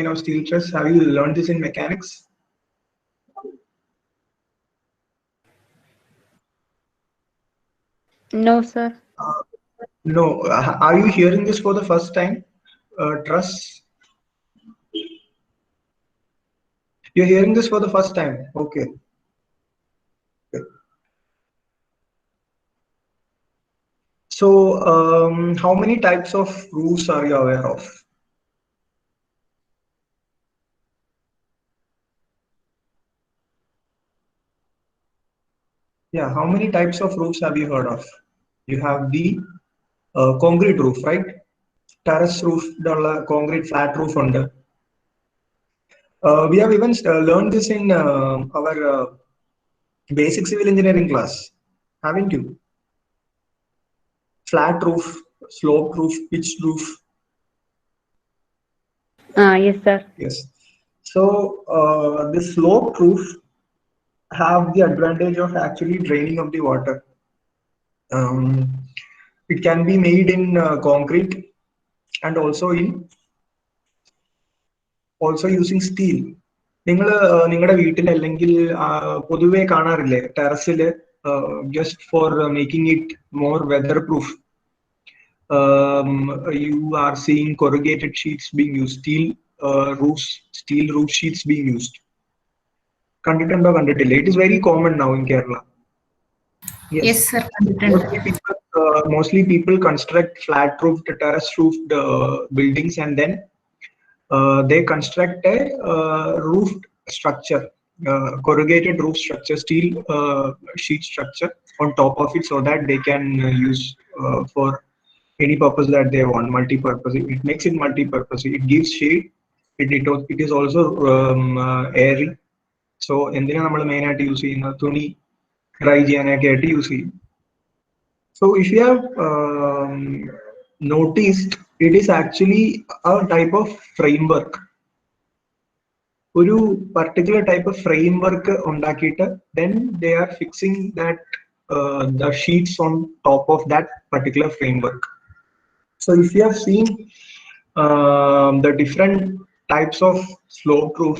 of steel truss. Have you learned this in mechanics? No, sir. No. Are you hearing this for the first time? Truss. You're hearing this for the first time. Okay. So, how many types of roofs are you aware of? Yeah, how many types of roofs have you heard of? You have the concrete roof, right? Terrace roof, the concrete flat roof under. We have even learned this in our basic civil engineering class, haven't you? Flat roof, sloped roof, pitched roof. Yes, sir. Yes. So the sloped roof have the advantage of actually draining of the water. Um, it can be made in concrete and also using steel. നിങ്ങൾ നിങ്ങളുടെ വീട്ടിൽ അല്ലെങ്കിൽ പൊതുവെ കാണാറില്ലേ ടെറസിൽ just for making it more weather proof you are seeing corrugated sheets being used, steel roof sheets being used. കണ്ടിട്ടുണ്ടോ കണ്ടിട്ടില്ലേ? It is very common now in Kerala. Yes. Yes, sir. Content. Mostly people construct flat roofed, terrace roofed buildings, and then they construct a roofed structure, corrugated roof structure, steel sheet structure on top of it, so that they can use for any purpose that they want, multi-purpose. It makes it multi-purpose. It gives shade. It is also airy. So എന്തിനാ നമ്മൾ main ആയിട്ട് use ചെയ്യുന്നത്? തുണി dry ചെയ്യാനൊക്കെ ആയിട്ട് use ചെയ്യും. So if you have noticed, it is actually a type of framework. ഒരു particular type of framework ഉണ്ടാക്കിയിട്ട് then they are fixing that the sheets on top of that particular framework. So if you have seen the different types of slope roof,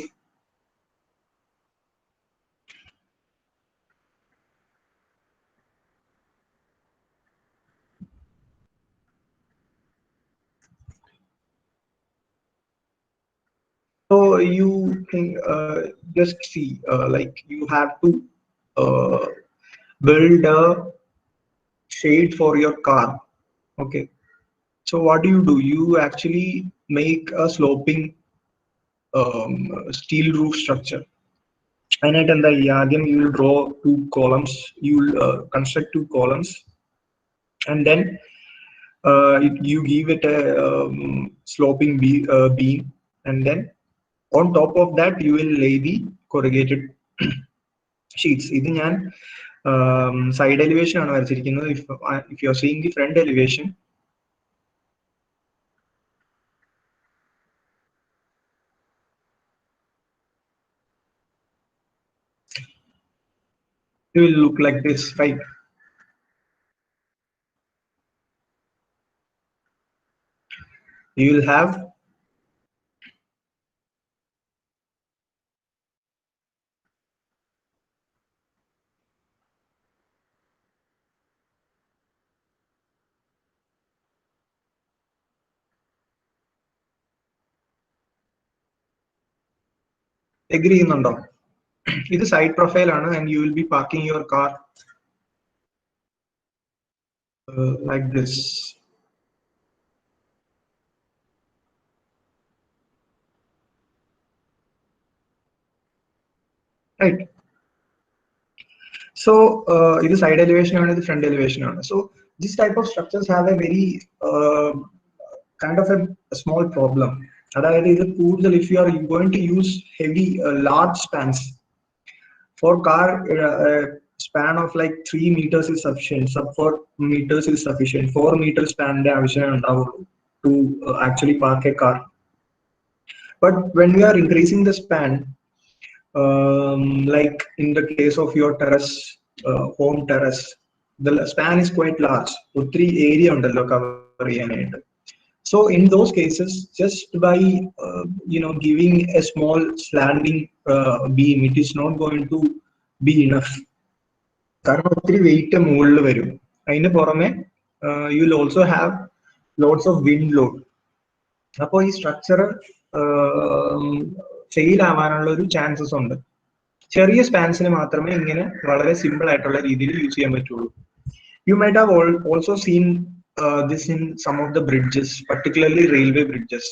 so you can just see like you have to uh, build a shade for your car. Okay, so what do? You actually make a sloping steel roof structure. അതിനായിട്ട് എന്താ ചെയ്യുക? ആദ്യം you will draw two columns. You will construct two columns, and then you give it a sloping beam, and then on top of that you will lay the corrugated sheets. ഇത് ഞാൻ side elevation ആണ് വരച്ചിരിക്കുന്നത്. If you are seeing the front elevation, it will look like this, right? You will have agree ചെയ്യുന്നുണ്ടോ? ഇത് side profile ആണ്, and you will be parking your car like this. Right. So ഇത് side elevation ആണ്, ഇത് front elevation ആണ്. So this type of structures have a very kind of a small problem. അതായത് ഇത് കൂടുതൽ if you are going to use heavy large spans for car, span of like 3 meters is sufficient, sub 4 meters is sufficient. 4 meter span ആവശ്യമേ ഉണ്ടാവുള്ളൂ to actually park a car. But when we are increasing the span, like in the case of your terrace, home terrace, the span is quite large. ഒത്തിരി area ഉണ്ടല്ലോ cover ചെയ്യാനായിട്ട്. So in those cases, just by giving a small slanting beam, it is not going to be enough. കാരണം ഒത്തിരി wait മുകളിൽ വരും. അതിന് പുറമെ you will also have lots of wind load. അപ്പോൾ ഈ സ്ട്രക്ചർ ഫെയിൽ ആവാനുള്ള ഒരു ചാൻസസ് ഉണ്ട്. ചെറിയ സ്പാൻസിന് മാത്രമേ ഇങ്ങനെ വളരെ സിമ്പിൾ ആയിട്ടുള്ള രീതിയിൽ യൂസ് ചെയ്യാൻ പറ്റുള്ളൂ. You might have also seen this in some of the bridges, particularly railway bridges.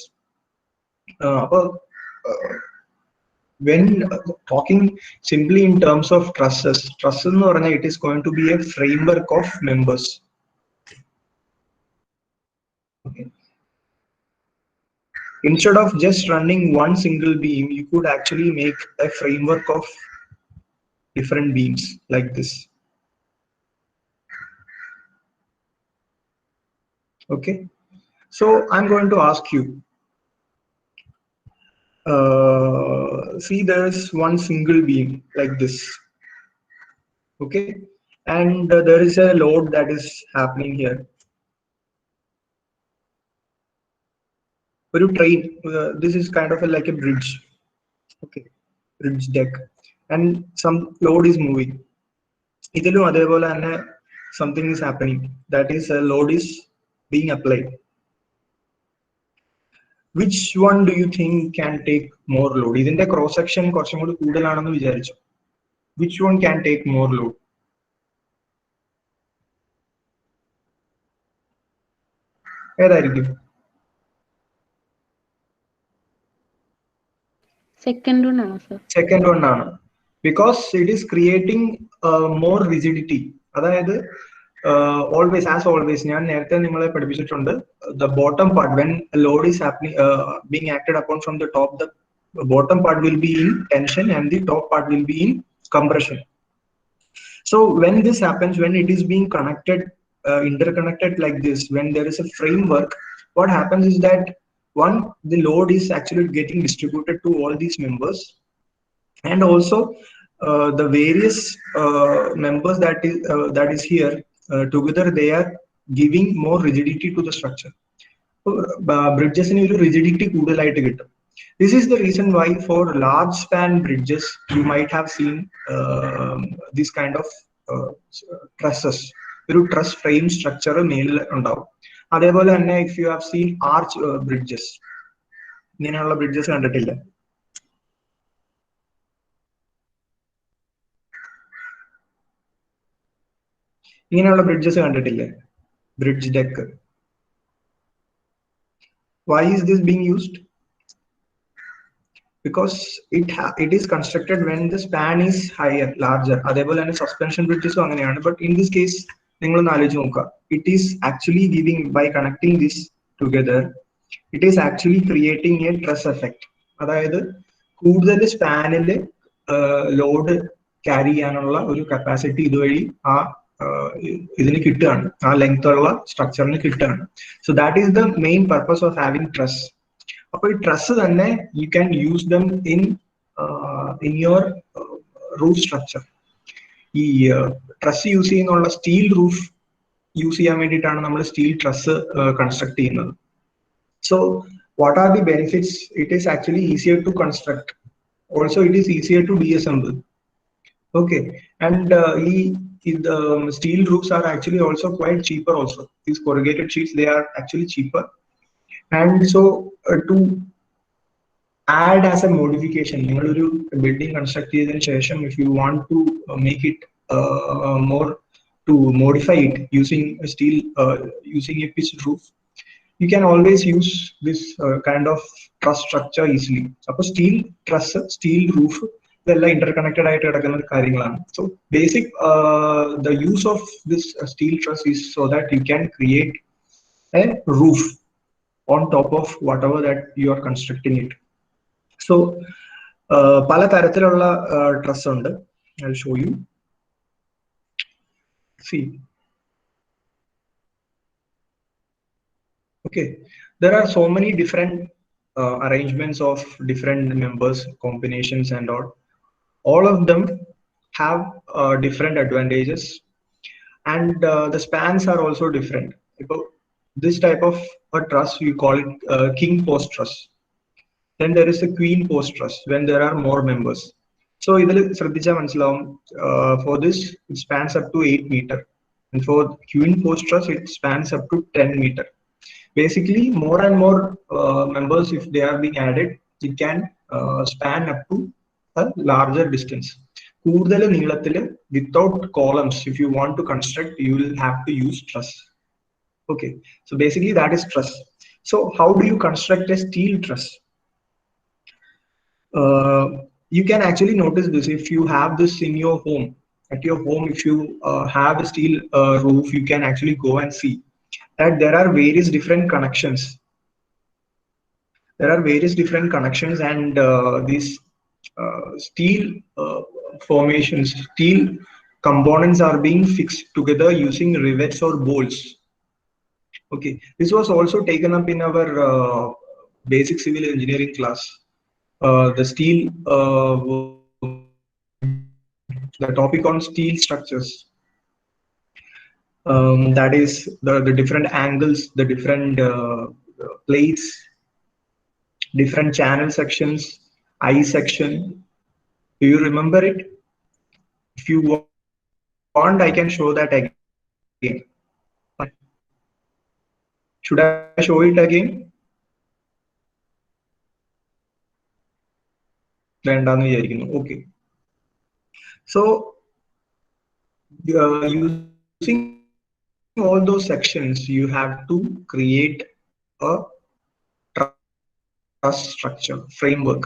When talking simply in terms of trusses എന്ന് പറഞ്ഞാൽ it is going to be a framework of members. Okay. Instead of just running one single beam, you could actually make a framework of different beams like this. Okay, so I'm going to ask you, see, there's one single beam like this. Okay, and there is a load that is happening here. For a train, this is kind of like a bridge. Okay, bridge deck, and some load is moving. Idilum adevole anna something is happening, that is a load is being applied. Which one do you think can take more load? Idinte cross section korchum kudu koodalanennu vicharichu. Which one can take more load? ഏതായിരിക്കും? Second one ആണ് sir. Second one ആണ്, because it is creating more rigidity. അതായത് always, as always, ഞാൻ നേരത്തെ നിങ്ങളെ പഠിപ്പിച്ചിട്ടുണ്ട്, the bottom part, when a load is happening, being acted upon from the top, the bottom part will be in tension and the top part will be in compression. So when this happens, when it is being connected, interconnected like this, when there is a framework, what happens is that one, the load is actually getting distributed to all these members, and also the various members that is here together, they are giving more rigidity to the structure. Bridges in rigidity കൂടുതലായിട്ട് കിട്ടും. This is the reason why for large span bridges you might have seen this kind of trusses. ഒരു truss frame structure മേലിൽ ഉണ്ടാവും. അതേപോലെ തന്നെ if you have seen arch bridges, ഇങ്ങനെയുള്ള bridges കണ്ടിട്ടില്ല? ഇങ്ങനെയുള്ള ബ്രിഡ്ജസ് കണ്ടിട്ടില്ലേ? Bridge deck. Why is this being used? Because it is constructed when the span is higher, larger. അതേപോലെ തന്നെ സസ്പെൻഷൻ ബ്രിഡ്ജസും അങ്ങനെയാണ്. ബട്ട് ഇൻ ദിസ് കേസ് നിങ്ങളൊന്ന് ആലോചിച്ച് നോക്കുക, it is actually giving, by connecting this together, it is actually creating a truss effect. അതായത് കൂടുതൽ സ്പാനിൽ load carry ചെയ്യാനുള്ള ഒരു കപ്പാസിറ്റി ഇതുവഴി ആ ഇതിന് കിട്ടുകയാണ്, ആ ലെങ്ത് ഉള്ള സ്ട്രക്ചറിന് കിട്ടുകയാണ്. So that is the main purpose of having truss. അപ്പൊ ഈ ട്രസ് തന്നെ you can use them in your roof structure. ഈ ട്രസ് യൂസ് ചെയ്യുന്നുള്ള സ്റ്റീൽ റൂഫ് യൂസ് ചെയ്യാൻ വേണ്ടിയിട്ടാണ് നമ്മൾ സ്റ്റീൽ ട്രസ് കൺസ്ട്രക്ട് ചെയ്യുന്നത്. So what are the benefits? It is actually easier to construct, also it is easier to disassemble. Okay, and the steel roofs are actually also quite cheaper also. These corrugated sheets, they are actually cheaper. And so to add as a modification, ningaloru building construct cheyidinu shesham, if you want to make it more, to modify it using a steel, using a pitched roof, you can always use this kind of truss structure easily. Suppose steel truss, steel roof, ഇതെല്ലാം interconnected ആയിട്ട് കിടക്കുന്ന കാര്യങ്ങളാണ്. So basic the use of this steel truss is so that you can create a roof on top of whatever that you are constructing it. So പല തരത്തിലുള്ള truss ഉണ്ട്. I will show you. See, okay, there are so many different arrangements of different members, combinations and all of them have different advantages, and the spans are also different. this type of a truss, you call it king post truss. Then there is a queen post truss when there are more members. So for this it spans up to 8 meter, and for queen post truss it spans up to 10 meter. Basically, more and more members, if they are being added, it can span up to a larger distance. Without columns, if you want to construct, you will have to use truss. Okay, so basically that is truss. So how do you construct a steel truss? You can actually notice this if you have this in your home. At your home, if you have a steel roof, you can actually go and see that there are various different connections. There are various different connections, and these steel formations, steel components are being fixed together using rivets or bolts. Okay, this was also taken up in our basic civil engineering class. The steel, the topic on steel structures. That is the different angles, the different plates, different channel sections, I section. Do you remember it? If you want, I can show that again. Should I show it again? Okay. So using all those sections, you have to create a truss structure framework.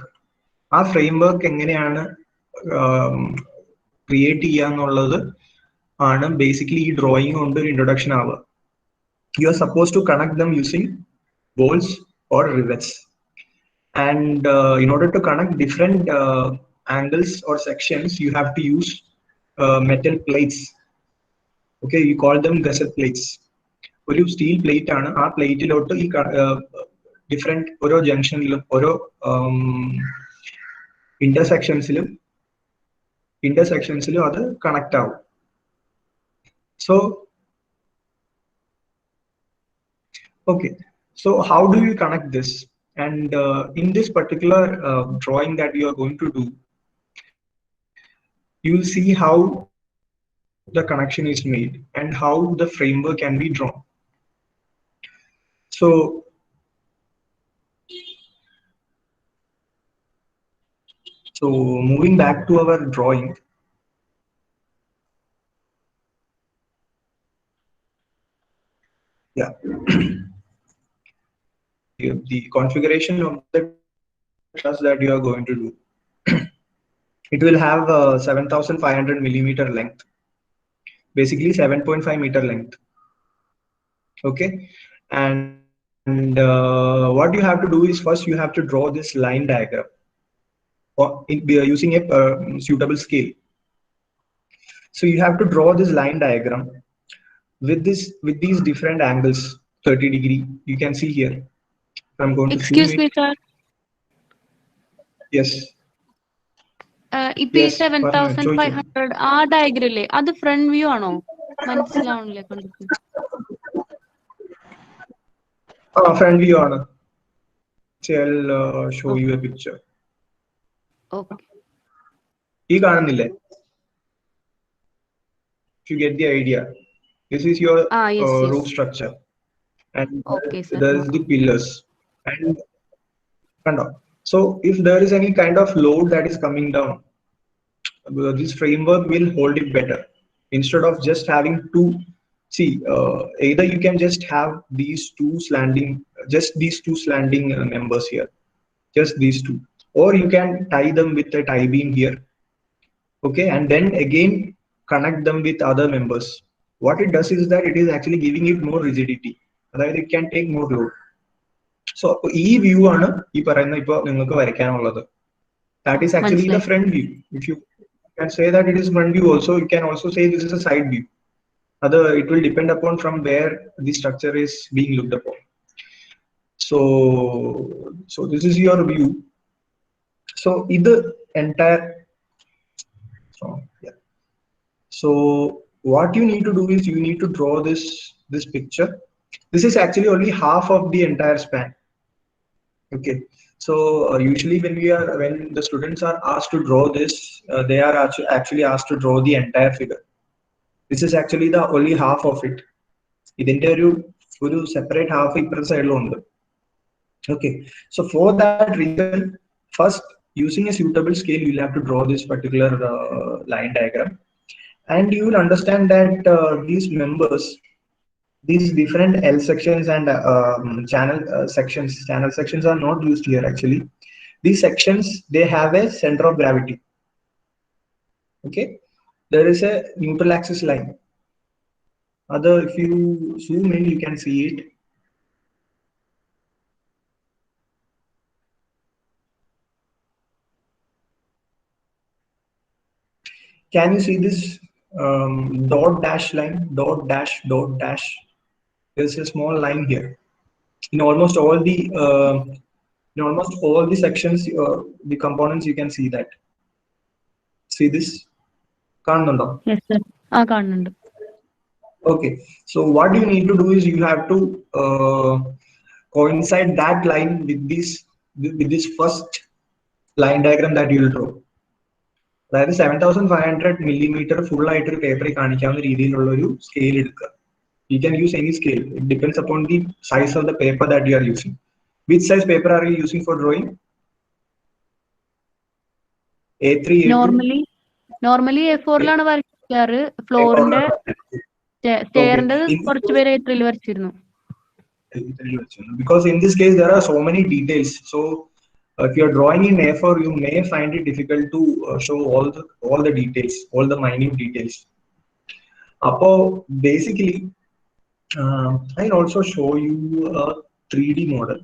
ആ framework എങ്ങനെയാണ് create ചെയ്യുക എന്നുള്ളത് ആണ് basically ഈ drawing കൊണ്ട് ഒരു introduction ആവുക. You are supposed to connect them using bolts or rivets, and in order to connect different angles or sections, you have to use metal plates. Okay, you call them gusset plates. ഒരു steel plate ആണ്, ആ പ്ലേറ്റിലോട്ട് ഈ different ഓരോ ജംഗ്ഷനിലും ഓരോ ഇന്റർസെക്ഷൻസിലും അത് connect ആവും. So okay, so how do you connect this? And in this particular drawing that you are going to do, you will see how the connection is made and how the framework can be drawn. So moving back to our drawing, yeah. The configuration of the truss that you are going to do, it will have 7,500 millimeter length, basically 7.5 meter length. Okay, and what you have to do is first you have to draw this line diagram using a suitable scale. So you have to draw this line diagram with these different angles, 30 degree. You can see here. I'm going to Excuse me, sir. Yes. ഇപ്പൊ ഈ 7,500 ആ diagram ഇല്ലേ, അത് front view ആണോ? മനസ്സിലാവണില്ലേ കണ്ടിട്ട്? Front view ആണ്. I'll show you a picture. Okay. ഈ കാണുന്നില്ലേ? If you get the idea, this is your yes. roof structure, and okay, sir. there is the pillars, and so if there is any kind of load that is coming down, this framework will hold it better. Instead of just having two, either you can just have these two slanting members here, just these two, or you can tie them with a tie beam here. Okay, and then again connect them with other members. What it does is that it is actually giving it more rigidity, that it can take more load. So ഈ view ആണ് ഈ പറയുന്ന ഇപ്പൊ നിങ്ങൾക്ക് വരയ്ക്കാനുള്ളത്. That is actually the front view. If you can say that it is front view, also you can also say this is a side view. It will depend upon from where the structure is being looked upon. So this is your view. So the entire so what you need to do is you need to draw this picture This is actually only half of the entire span. Okay, so usually when the students are asked to draw this, they are actually asked to draw the entire figure. This is actually the only half of it. ഇതിന്റെ ഒരു separate half ഇപ്പുറത്തെ സൈഡിലുണ്ട്. Okay, so for that reason, first using a suitable scale, you'll have to draw this particular line diagram, and you will understand that these members, these different L sections and channel sections are not used here actually. These sections, they have a center of gravity. Okay, there is a neutral axis line. Other, if you zoom in, you can see it. Can you see this dot dash line? Dot dash, dot dash. There's a small line here. In almost all the sections, the components, you can see that. See this? കാണുന്നുണ്ടോ? Yes, sir. കാണുന്നുണ്ട്. Okay, so what you need to do is you have to coincide that line with this first line diagram that you will draw. അതായത് 7500 millimeter full ആയിട്ട് ഒരു പേപ്പറിൽ കാണിക്കാവുന്ന രീതിയിലുള്ള ഒരു scale എടുക്കുക. You can use any scale. It depends upon the size of the paper that you are using. Which size paper are you using for drawing? A3, A2? Normally A4 ലാണ് വരയ്ക്കാറ്. ഫ്ലോറിന്റെ സ്റ്റെയറിന്റെ കുറച്ച് പേര് A3 വരച്ചിരുന്നു. Because in this case there are so many details. So if you are drawing in A4, you may find it difficult to show all the details, all the minute details. Appo basically, I'll also show you a 3D model.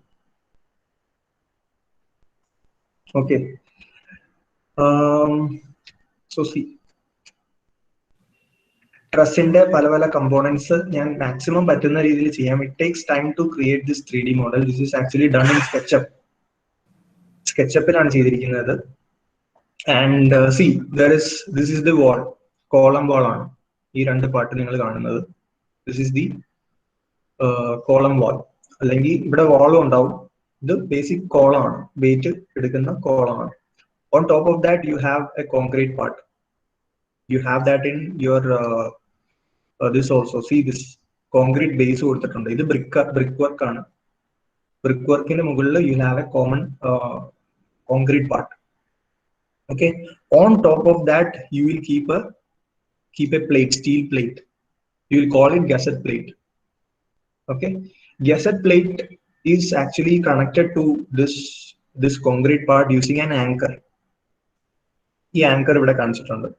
Okay. So see, trussന്റെ പല components ഞാൻ maximum പറ്റുന്ന രീതിയിൽ ചെയ്യാം. It takes time to create this 3D model. This is actually done in SketchUp. SketchUp-ലാണ് ചെയ്തിരിക്കുന്നത്. And see, this is the wall, column wall ആണ് ഈ രണ്ട് part നിങ്ങൾ കാണുന്നത്. This is the column wall. അല്ലെങ്കിൽ ഇവിടെ വാളും ഉണ്ടാവും. ഇത് ബേസിക് കോളം ആണ്, വെയിറ്റ് എടുക്കുന്ന കോളം ആണ്. On top of that, you have a concrete part. You have that in your this also. See this concrete base കൊടുത്തിട്ടുണ്ട്. ഇത് brick work ആണ്. Brick workന്റെ മുകളിൽ you have a common concrete part. Okay. On top of that, you will keep a plate, steel plate. You will call it gusset plate. Okay. Gusset plate is actually connected to this concrete part using an anchor. The anchor ഇവിടെ കാണിച്ചിട്ടുണ്ട്.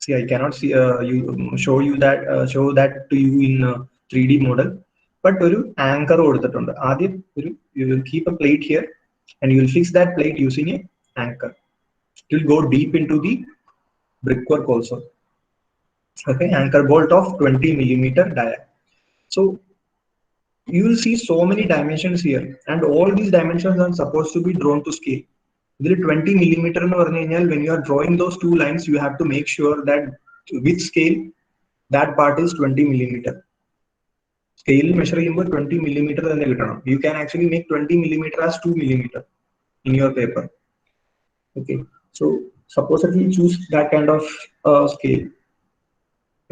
See, I cannot see show that to you in 3D model, but ഒരു anchor കൊടുത്തിട്ടുണ്ട്. ആദ്യം you will keep a plate here and you will fix that plate using a anchor. It will go deep into the brickwork also. Okay, anchor bolt of 20 millimeter dia. So you will see so many dimensions here, and all these dimensions are supposed to be drawn to scale. ഇതിൽ 20 millimeter എന്ന് പറഞ്ഞു കഴിഞ്ഞാൽ when you are drawing those two lines, you have to make sure that with scale that part is 20 millimeter. Scale measure ചെയ്യുമ്പോൾ 20 millimeter തന്നെ കിട്ടണം. You can actually make 20 millimeter as 2 millimeter in your paper. Okay, so supposedly choose that kind of scale.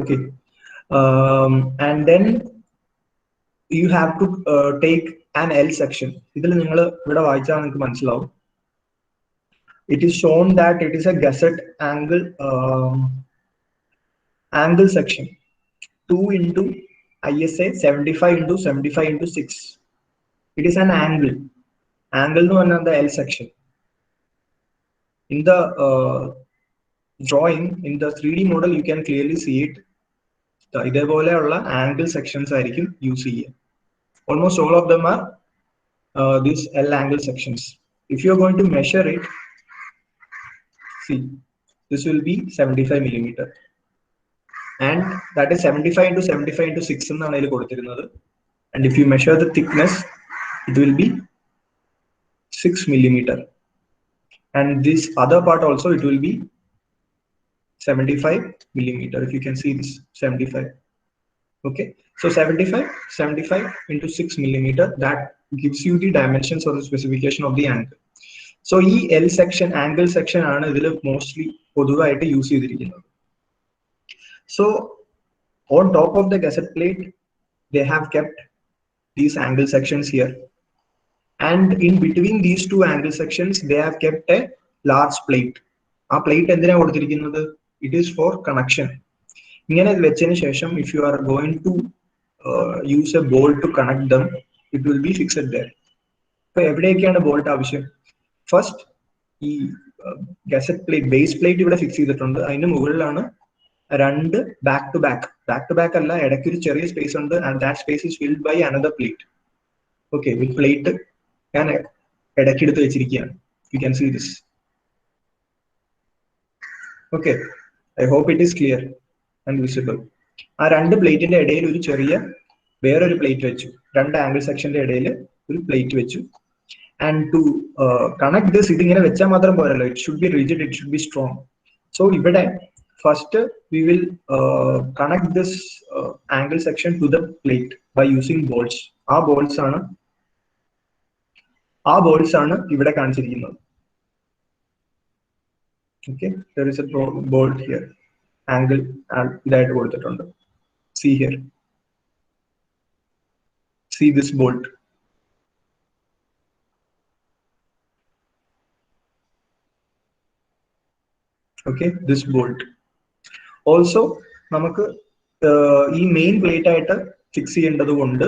Okay, and then you have to take an L section. ഇതിൽ നിങ്ങൾ ഇവിടെ വായിച്ചാൽ നിങ്ങൾക്ക് മനസ്സിലാവും. It is shown that it is a gusset angle section 2 into ISA 75 into 75 into 6. It is an angle no another L section. In the drawing, in the 3D model, you can clearly see it. ഇതേപോലെയുള്ള angle sections ആയിരിക്കും use ചെയ്യുക. Almost all of them are these L angle sections. If you are going to measure it, see, this will be 75 millimeter, and that is 75 into 75 into 6 എന്നാണ് അതിൽ കൊടുത്തിരുന്നത്. And if you measure the thickness, it will be 6 millimeter, and this other part also it will be 75 millimeter. If you can see this 75. Okay, so 75 into 6 millimeter, that gives you the dimensions or the specification of the angle. So ഈ L section, angle section ആണ് ഇതിൽ mostly പൊതുവായിട്ട് use ചെയ്തിരിക്കുന്നത്. So on top of the gusset plate, they have kept these angle sections here, and in between these two angle sections they have kept a large plate. ആ plate എന്തിനാ കൊടുത്തിരിക്കുന്നത്? It is for connection. ഇങ്ങനെ വെച്ചതിന് ശേഷം if you are going to use a bolt to connect them, it will be fixed there. So എവിടെയൊക്കെയാണ് bolt ആവശ്യം? First ഈ gazette plate, base plate ഇവിടെ ഫിക്സ് ചെയ്തിട്ടുണ്ട്. അതിന് മുകളിലാണ് രണ്ട് ബാക്ക് ടു ബാക്ക് അല്ല, ഇടയ്ക്ക് ഒരു ചെറിയ സ്പേസ് ഉണ്ട്, and that space is filled by another plate. Okay, ഈ പ്ലേറ്റ് ഞാൻ ഇടയ്ക്കെടുത്ത് വെച്ചിരിക്കുകയാണ്. You can see this. Okay, I hope it is clear and visible. ആ രണ്ട് പ്ലേറ്റിന്റെ ഇടയിൽ ഒരു ചെറിയ വേറൊരു പ്ലേറ്റ് വെച്ചു, രണ്ട് ആംഗിൾ സെക്ഷന്റെ ഇടയിൽ ഒരു പ്ലേറ്റ് വെച്ചു. ആൻഡ് ടു കണക്ട് ദിസ്, ഇതിങ്ങനെ വെച്ചാൽ മാത്രം പോരല്ലോ, it should be rigid, it should be strong. So ഇവിടെ first we will connect this angle section to the plate by using bolts. ആ ബോൾട്ട്സ് ആണ് ഇവിടെ കാണിച്ചിരിക്കുന്നത്. Okay, there is a bolt here, angle ഇതായിട്ട് കൊടുത്തിട്ടുണ്ട്. See here, see this bolt. Okay, this bolt also നമുക്ക് ഈ main plate ആയിട്ട് fix ചെയ്യേണ്ടത് കൊണ്ട്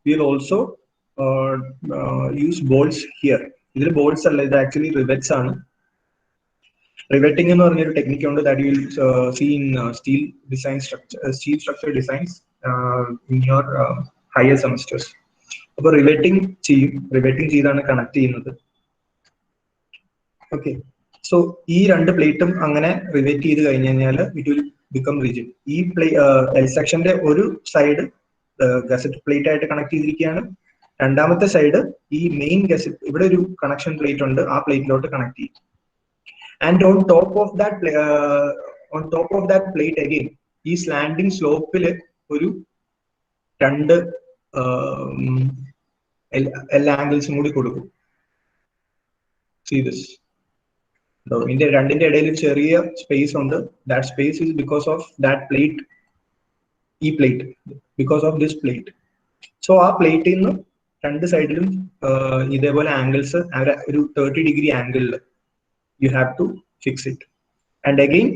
we will also use bolts here. ഇതിൽ ബോൾട്ട്സ് അല്ല, ഇത് ആക്ച്വലി റിവെറ്റ്സ് ആണ്. റിവെറ്റിംഗ് എന്ന് പറഞ്ഞൊരു ടെക്നിക്ക് ഉണ്ട്, that you will see in steel structure designs in your higher semesters. അപ്പോൾ റിവെറ്റിംഗ് ചെയ്താണ് കണക്ട് ചെയ്യുന്നത്. ഓക്കെ, സോ ഈ രണ്ട് പ്ലേറ്റും അങ്ങനെ റിവെറ്റ് ചെയ്ത് കഴിഞ്ഞ് കഴിഞ്ഞാൽ ഇറ്റ് വിൽ ബിക്കം റിജിഡ്. ഈ എൽ സെക്ഷന്റെ ഒരു സൈഡ് ഗസറ്റ് പ്ലേറ്റ് ആയിട്ട് കണക്ട് ചെയ്തിരിക്കുകയാണ്, രണ്ടാമത്തെ സൈഡ് ഈ മെയിൻ ഗസറ്റ്, ഇവിടെ ഒരു കണക്ഷൻ പ്ലേറ്റ് ഉണ്ട്, ആ പ്ലേറ്റിലോട്ട് കണക്ട് ചെയ്യും. And on top of that plate again, ഈ സ്ലാൻഡിങ് സ്ലോപ്പിൽ ഒരു രണ്ട് എല്ലാ ആംഗിൾസും കൂടി കൊടുക്കും. See this. ഇതിന്റെ രണ്ടിന്റെ ഇടയിൽ ചെറിയ സ്പേസ് ഉണ്ട്. That space is because of that plate, ഈ plate, because of this plate. So ആ പ്ലേറ്റിൽ നിന്ന് രണ്ട് സൈഡിലും ഇതേപോലെ ആംഗിൾസ് ഒരു 30-degree ആംഗിളിൽ you have to fix it. And again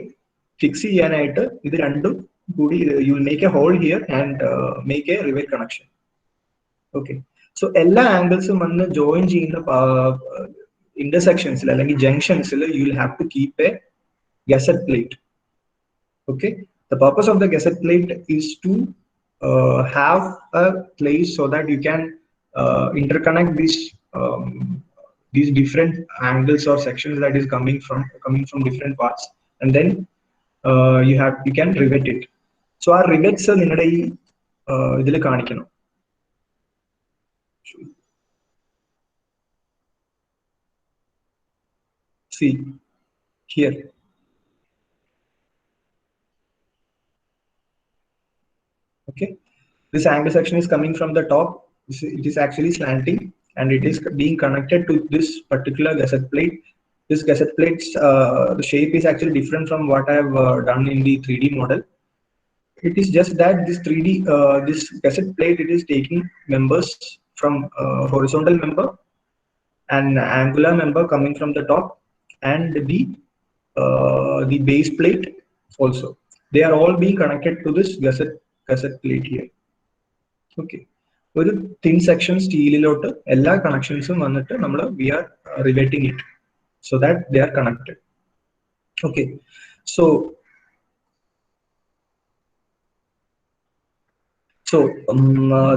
fix ചെയ്യാനായിട്ട് ഇത് രണ്ടും കൂടി you will make a hole here and make a rivet connection. Okay, so എല്ലാ ആംഗിൾസും വന്ന് ജോയിൻ ചെയ്യുന്ന ഇന്റർസെക്ഷൻസിൽ അല്ലെങ്കിൽ ജംഗ്ഷൻസിൽ you will have to keep a gusset plate. Okay, the purpose of the gusset plate is to have a place so that you can interconnect these different angles or sections that is coming from different parts, and then you can rivet it. So our rivets നിങ്ങളുടെ ഈ ഇതിൽ കാണിക്കണം. See here, okay, this angle section is coming from the top. It is actually slanting and it is being connected to this particular gusset plate. This gusset plate's the shape is actually different from what I have done in the 3D model. It is just that this 3D this gusset plate, it is taking members from horizontal member and angular member coming from the top, and the base plate also. They are all being connected to this gusset plate here. Okay, ഒരു thin section സ്റ്റീലിലോട്ട് എല്ലാ കണക്ഷൻസും വന്നിട്ട് നമ്മൾ we are riveting it so that they are connected. Okay, so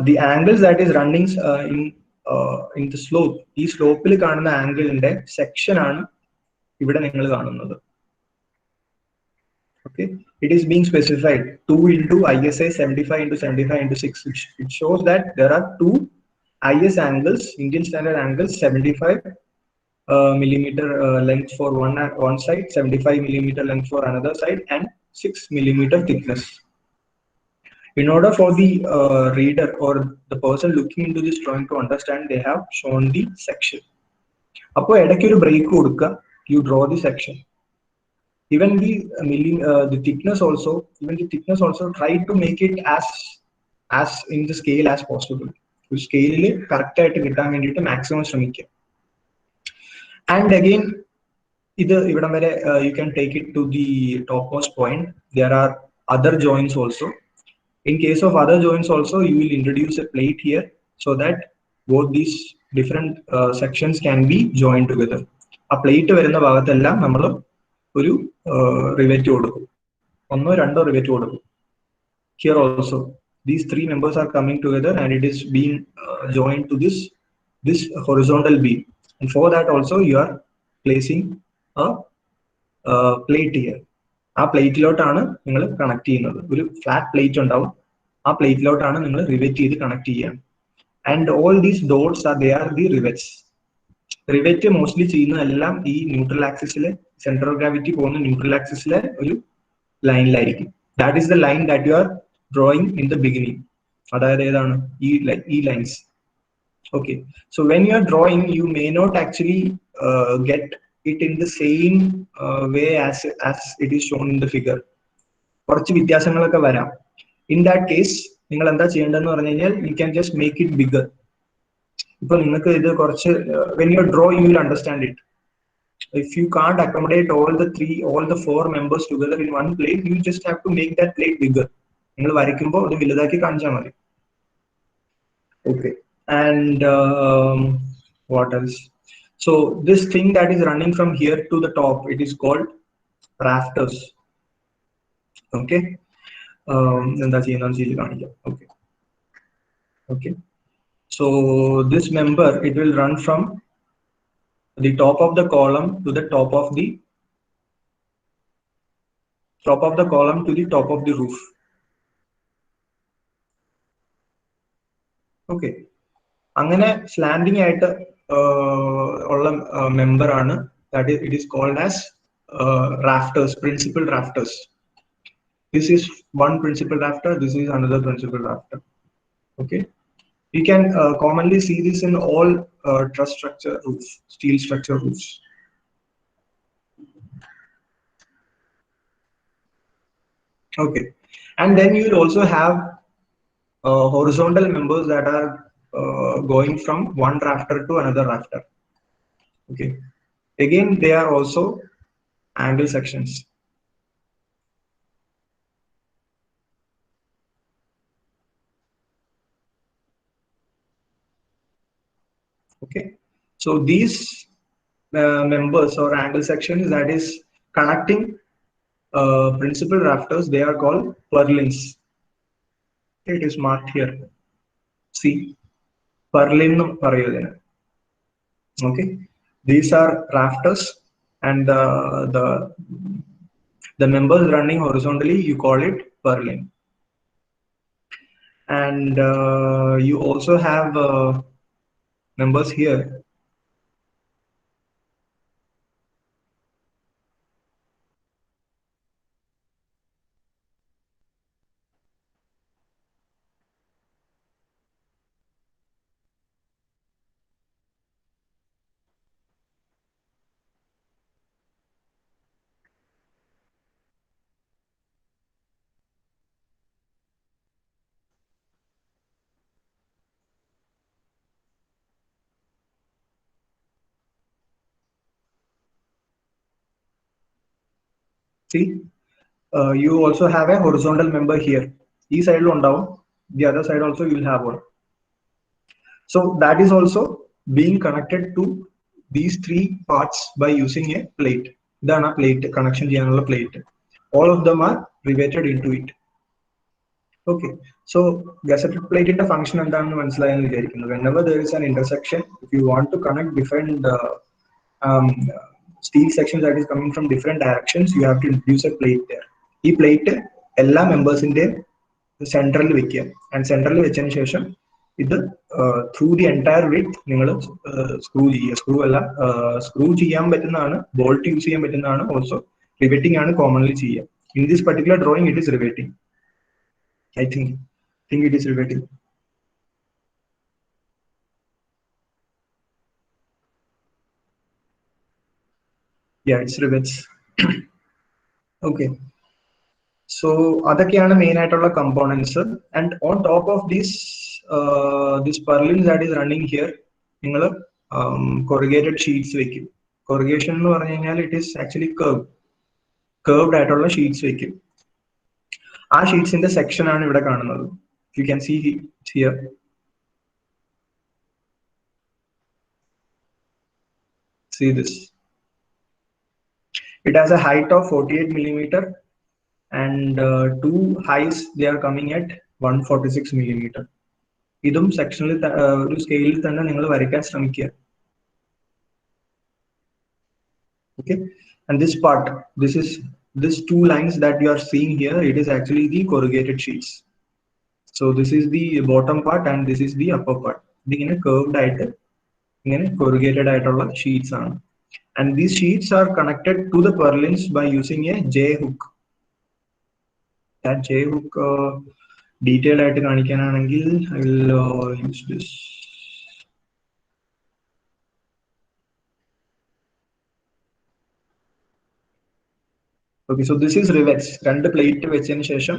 the angles that is running in the slope, ഈ സ്ലോപ്പിൽ കാണുന്ന ആംഗിളിന്റെ section ആണ് ഇവിടെ നിങ്ങൾ കാണുന്നത്. Okay, it is being specified 2 into ISA 75 into 75 into 6. It shows that there are two IS angles, Indian standard angles, 75 millimeter length for one side, 75 millimeter length for another side, and 6 millimeter thickness. In order for the reader or the person looking into this drawing to understand, they have shown the section. Appo edakku oru break kodukka, you draw the section. Even the thickness also, try to make it as in the scale as possible. The scale correct ആയിട്ട് കിട്ടാൻ വേണ്ടിയിട്ട് maximum ശ്രമിക്കുക. And again, you can take it to the topmost point. There are other joints also. In case of other joints also, you will introduce a plate here so that both these different sections can be joined together. A plate വരുന്ന ഭാഗത്തെല്ലാം നമ്മൾ ഒരു rivet കൊടുക്കും, ഒന്നോ രണ്ടോ rivet കൊടുക്കും. Here also, these three members are coming together and it is being joined to this horizontal beam. And for that also, you are placing a plate here. ആ പ്ലേറ്റിലോട്ടാണ് നിങ്ങൾ connect ചെയ്യുന്നത്. ഒരു ഫ്ലാറ്റ് പ്ലേറ്റ് ഉണ്ടാവും, ആ പ്ലേറ്റിലോട്ടാണ് നിങ്ങൾ rivet ചെയ്ത് connect ചെയ്യുക. And all these dots are they are the rivets. Rivet mostly ചെയ്യുന്നതെല്ലാം ഈ ന്യൂട്രൽ ആക്സിസിലെ, സെന്റർ ഓഫ് ഗ്രാവിറ്റി പോകുന്ന ന്യൂട്രൽ ആക്സിസിലെ ഒരു ലൈനിലായിരിക്കും. That is the line that you are drawing in the beginning. അതായത് ഏതാണ് ഈ lines. Okay, so when you are drawing, you may not actually get it in the same way as it is shown in the figure. കുറച്ച് വ്യത്യാസങ്ങളൊക്കെ വരാം. In that case, നിങ്ങൾ എന്താ ചെയ്യേണ്ടതെന്ന് പറഞ്ഞു കഴിഞ്ഞാൽ, you can just make it bigger. ഇപ്പൊ നിങ്ങൾക്ക് ഇത് കുറച്ച് when you draw, you will understand it. If you can't accommodate all the four members together in one plate, you just have to make that plate bigger. നിങ്ങൾ വരയ്ക്കുമ്പോൾ അത് വലുതാക്കി കാണിച്ചാൽ മതി. Okay. And what else? So this thing that is running from here to the top, it is called rafters. Okay. Okay. Okay. So this member, it will run from the top of the column to the top of the column to the top of the roof. Okay. അങ്ങനെ slanting ആയിട്ട് ഉള്ള member ആണ്, that it is called as rafters, principal rafters. This is one principal rafter, this is another principal rafter. Okay, we can commonly see this in all truss structure roofs, steel structure roofs. Okay, and then you will also have horizontal members that are going from one rafter to another rafter. Okay, again they are also angle sections. Okay, so these members or angle sections that is connecting principal rafters, they are called purlins. It is marked here. See, purlin parayodana. Okay, these are rafters, and the members running horizontally, you call it purlin. And you also have members here. See, you also have a horizontal member here. Each side on down, the other side also you will have one. So that is also being connected to these three parts by using a plate. Then a plate connection channel plate. All of them are riveted into it. Okay, so gusseted plate in the function and whenever there is an intersection, if you want to connect different steel sections that is coming from different directions, you have to introduce a plate there. This plate, all members in the central vekya, and central vechana shesham, through the entire width, screw cheyam pettunnanu, bolt use cheyam pettunnanu, also riveting aanu commonly cheya. In this particular drawing, it is riveting. I think it is riveting. Yeah, it's rivets. Okay. So അതൊക്കെയാണ് main ആയിട്ടുള്ള components. And on top of this purlins that is running here, നിങ്ങൾ corrugated sheets വെക്കും. Corrugation എന്ന് പറഞ്ഞു കഴിഞ്ഞാൽ it is actually curved ആയിട്ടുള്ള sheets വെക്കും. ആ ഷീറ്റ്സിന്റെ സെക്ഷൻ ആണ് ഇവിടെ കാണുന്നത്. You can see here. See this. It has a height of 48 millimeter and two highs they are coming at 146 millimeter. ഇതും സെക്ഷനിൽ ഒരു സ്കെയിലിൽ തന്നെ നിങ്ങൾ വരയ്ക്കാൻ ശ്രമിക്കുക. Okay, and this part, this two lines that you are seeing here, it is actually the corrugated sheets. So this is the bottom part and this is the upper part. ഇതിങ്ങനെ curved ആയിട്ട് ഇങ്ങനെ corrugated ആയിട്ടുള്ള sheets ആണ്. And these sheets are connected to the purlins by using a J hook. That J hook detailed ആയിട്ട് കാണിക്കാനാണെങ്കിൽ I will use this. Okay, so this is rivets. രണ്ട് plate വെച്ചതിന് ശേഷം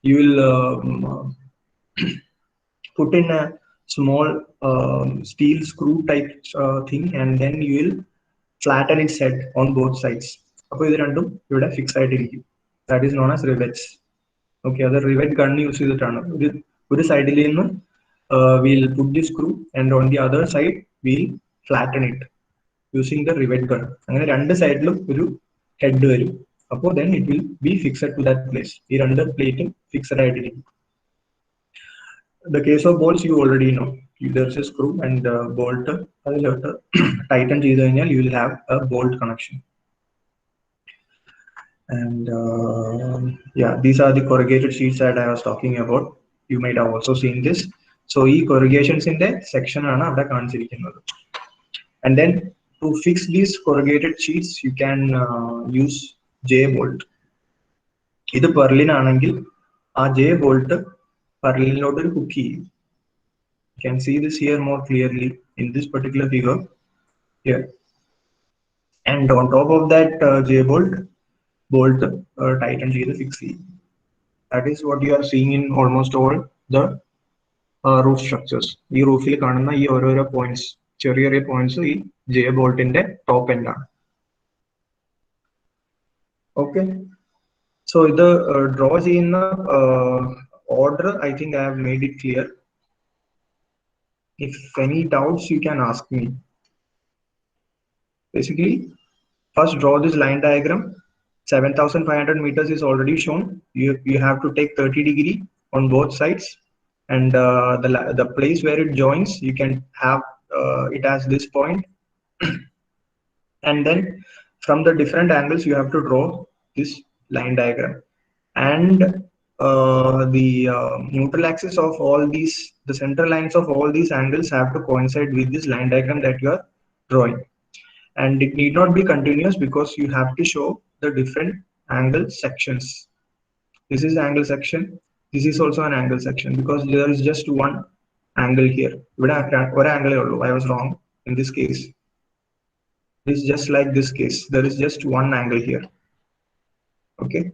you will put in a small steel screw type thing and then you will flatten its head on both sides. അപ്പോൾ ഇത് രണ്ടും ഇവിടെ fix ആയിട്ടിരിക്കും. That is known as rivets. Okay, അത് rivet gun use ചെയ്തിട്ടാണ്. ഒരു സൈഡിൽ നിന്ന് we'll put the screw and on the other side we'll flatten it using the rivet gun. അങ്ങനെ രണ്ട് സൈഡിലും ഒരു ഹെഡ് വരും. അപ്പോൾ then it will be fixed to that place. ഈ രണ്ട് പ്ലേറ്റും ഫിക്സഡ് ആയിട്ടിരിക്കും. The case of bolts you already know. There's a screw and bolt അതിലോട്ട് tighten ചെയ്തു കഴിഞ്ഞാൽ you will have a bolt connection. And yeah, these are the corrugated sheets that I was talking about. You might have also seen this. So ഈ corrugations in the section ആണ് അവിടെ കാണിച്ചിരിക്കുന്നത്. And then to fix these corrugated sheets you can use J bolt. ഇത് purlin ആണെങ്കിൽ ആ J bolt പെർലിനിലോട്ട് ഒരു hook ചെയ്യും. You can see this here more clearly in this particular figure here. And on top of that J bolt tighten ചെയ്ത് fix ചെയ്യും. That is what you are seeing in almost all the roof structures. ഈ റൂഫിൽ കാണുന്ന ഈ ഓരോരോ points, ചെറിയ ചെറിയ points ഈ J ബോൾട്ടിന്റെ top end ആണ്. ഓക്കെ, സോ ഇത് ഡ്രോ ചെയ്യുന്ന order, I think I have made it clear. If any doubts you can ask me. Basically, first draw this line diagram. 7,500 meters is already shown. You have to take 30 degree on both sides, and the place where it joins, you can have it as this point. And then from the different angles you have to draw this line diagram, and the neutral axis of all these, the central lines of all these angles have to coincide with this line diagram that you are drawing. And it need not be continuous because you have to show the different angle sections. This is angle section. This is also an angle section because there is just one angle here. One angle. I was wrong in this case. This is just like this case. There is just one angle here. Okay.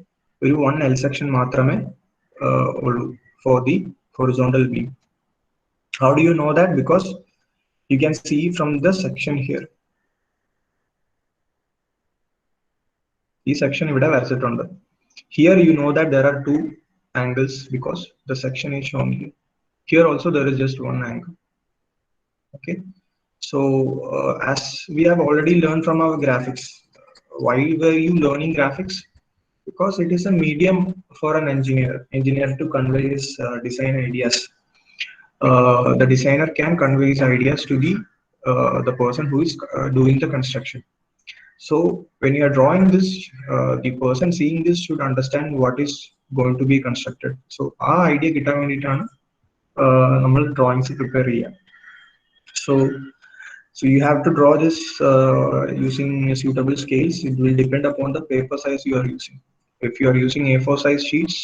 One L section maatrame for the horizontal beam. How do you know that? Because you can see from the section here. This section ഇവിടെ വരച്ചിട്ടുണ്ട്. Here you know that there are two angles because the section is shown here. Here also there is just one angle. Okay, so as we have already learned from our graphics, why were you learning graphics? Because it is a medium for an engineer to convey his design ideas. The designer can convey his ideas to the person who is doing the construction. So when you are drawing this, the person seeing this should understand what is going to be constructed. So our idea കിട്ടാൻ വേണ്ടിയിട്ടാണ് നമ്മൾ drawings prepare ചെയ്യുക. So you have to draw this using suitable scales. It will depend upon the paper size you are using. If you are using A4 size sheets,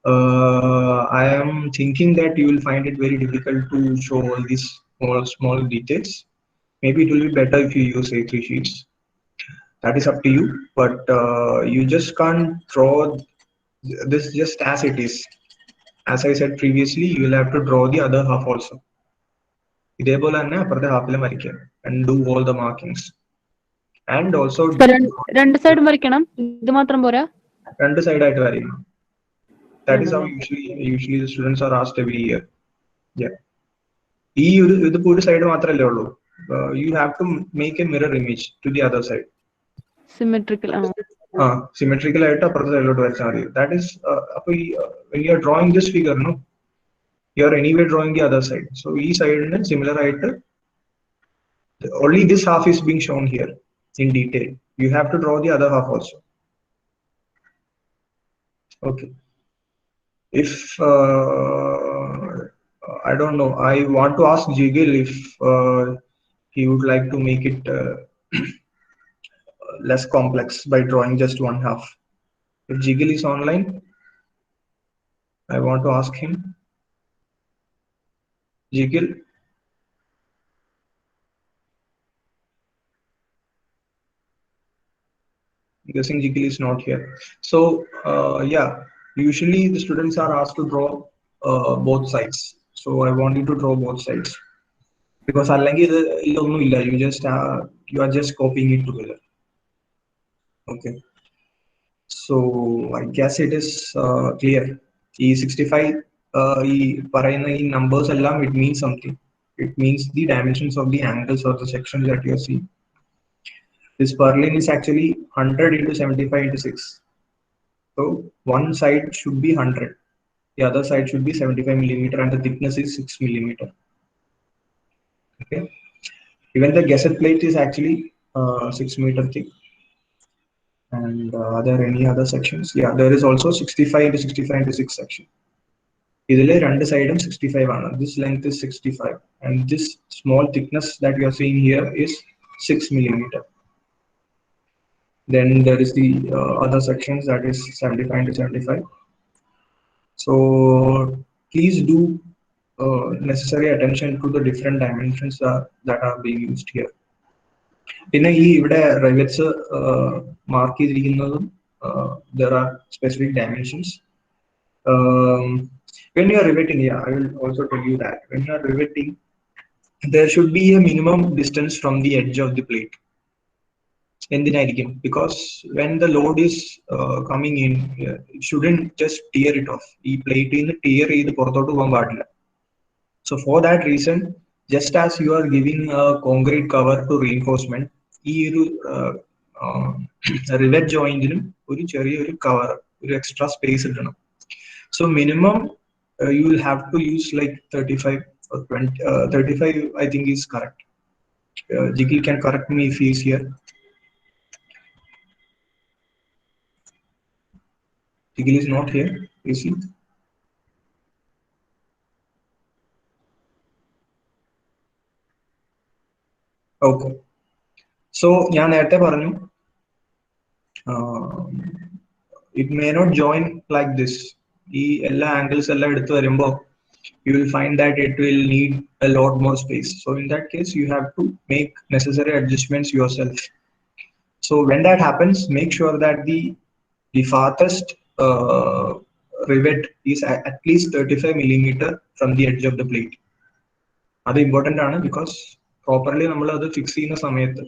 I am thinking that you will find it very difficult to show all these small details. Maybe it will be better if you use A3 sheets. That is up to you, but you just can't draw this just as it is. As I said previously, you will have to draw the other half also. ഇതേപോലെ തന്നെ അപ്പുറത്തെ ഹാഫിലും വരയ്ക്കുക and do all the markings. And also രണ്ട് സൈഡും വരയ്ക്കണം, ഇത് മാത്രം പോരാ, രണ്ട് സൈഡായിട്ട് വരയ്ക്കണം. That is how usually the students are asked every year. Yeah. ഈ ഇതിപ്പോ ഒരു സൈഡ് മാത്രമല്ലേ ഉള്ളൂ. You have to make a mirror image to the other side. Symmetrical. Symmetrical ആയിട്ട് അപ്പുറത്തെ സൈഡിലോട്ട് വരച്ചാൽ മതി. That is അപ്പൊ when you are drawing this figure, no, you are anyway drawing the other side. So ഈ സൈഡിന് similar ആയിട്ട് only this half is being shown here in detail. You have to draw the other half also. Okay. If I don't know, I want to ask Jigil if he would like to make it less complex by drawing just one half. If Jigil is online, I want to ask him. Jigil. I'm guessing Jigil is not here. So yeah, usually the students are asked to draw both sides. So I want you to draw both sides. Because you are just copying it together. Okay. So I guess it is clear. E65 numbers allam, it means something. It means the dimensions of the angles or the sections that you are seeing. This purlin is actually 100 into 75 into 6. So one side should be 100. The other side should be 75 millimeter and the thickness is 6 millimeter. Okay. Even the gusset plate is actually 6 meter thick. And are there any other sections? Yeah, there is also 65 into 65 into 6 section. Idile rendu side 65 aanu. This length is 65 and this small thickness that you are seeing here is 6 millimeter. Then there is the other sections, that is 75 into 75. So please do necessary attention to the different dimensions that are being used here. പിന്നെ ഈ ഇവിടെ rivets mark ചെയ്തിരിക്കുന്നതും there are specific dimensions. When you are riveting, yeah, I will also tell you that when you are riveting, there should be a minimum distance from the edge of the plate. Because when the load is coming in, it shouldn't just tear it off. The plate in the tear is the. So for that reason, just as you are giving a concrete cover to reinforcement, rivet joint cover, extra space. So minimum you will have to use like 35 or 20. 35 I think is correct. Jigil can correct me if he is here. Jigil is not here, is he? Okay. So ഞാൻ നേരത്തെ പറഞ്ഞു it may not join like this. ഈ എല്ലാ angles എല്ലാം എടുത്തു വരുമ്പോൾ you will find that it will need a lot more space. So in that case, you have to make necessary adjustments yourself. So when that happens, make sure that the farthest rivet is at least 35 millimeter from the edge of the plate. That's important because properly നമ്മൾ അത് fix ചെയ്യുന്ന സമയത്ത്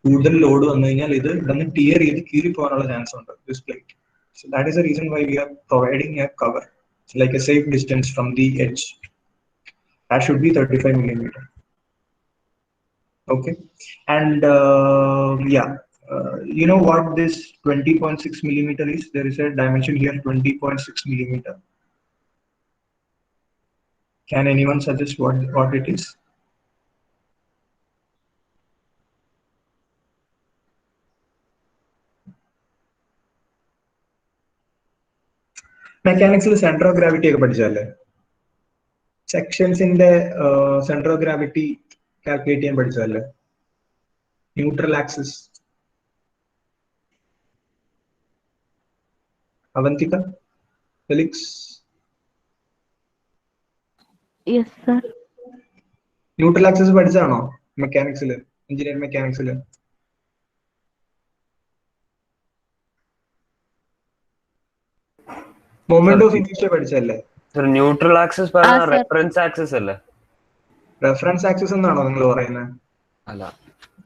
കൂടുതൽ load വന്നു കഴിഞ്ഞാൽ ഇത് ഇവിടുന്ന് tear ചെയ്ത് കീറി പോകാനുള്ള ചാൻസ് ഉണ്ട് this plate. So that is the reason why we are providing a cover, like a safe distance from the edge. That should be 35 millimeter. Okay. And yeah, you know what this 20.6 millimeter is? There is a dimension here, 20.6 millimeter. Can anyone suggest what it is? Mechanics is center of gravity. Sections in the center of gravity calculate neutral axis. Avantika? Felix? Yes, sir. Neutral axis പഠിച്ചാണോ മെക്കാനിക്സിൽ, engineering മെക്കാനിക്സിൽ? Moment of inertia പഠിച്ചല്ലേ? Neutral axis പറഞ്ഞ reference axis അല്ലേ? Reference axis എന്നാണോ നിങ്ങൾ പറയുന്നത്? അല്ല,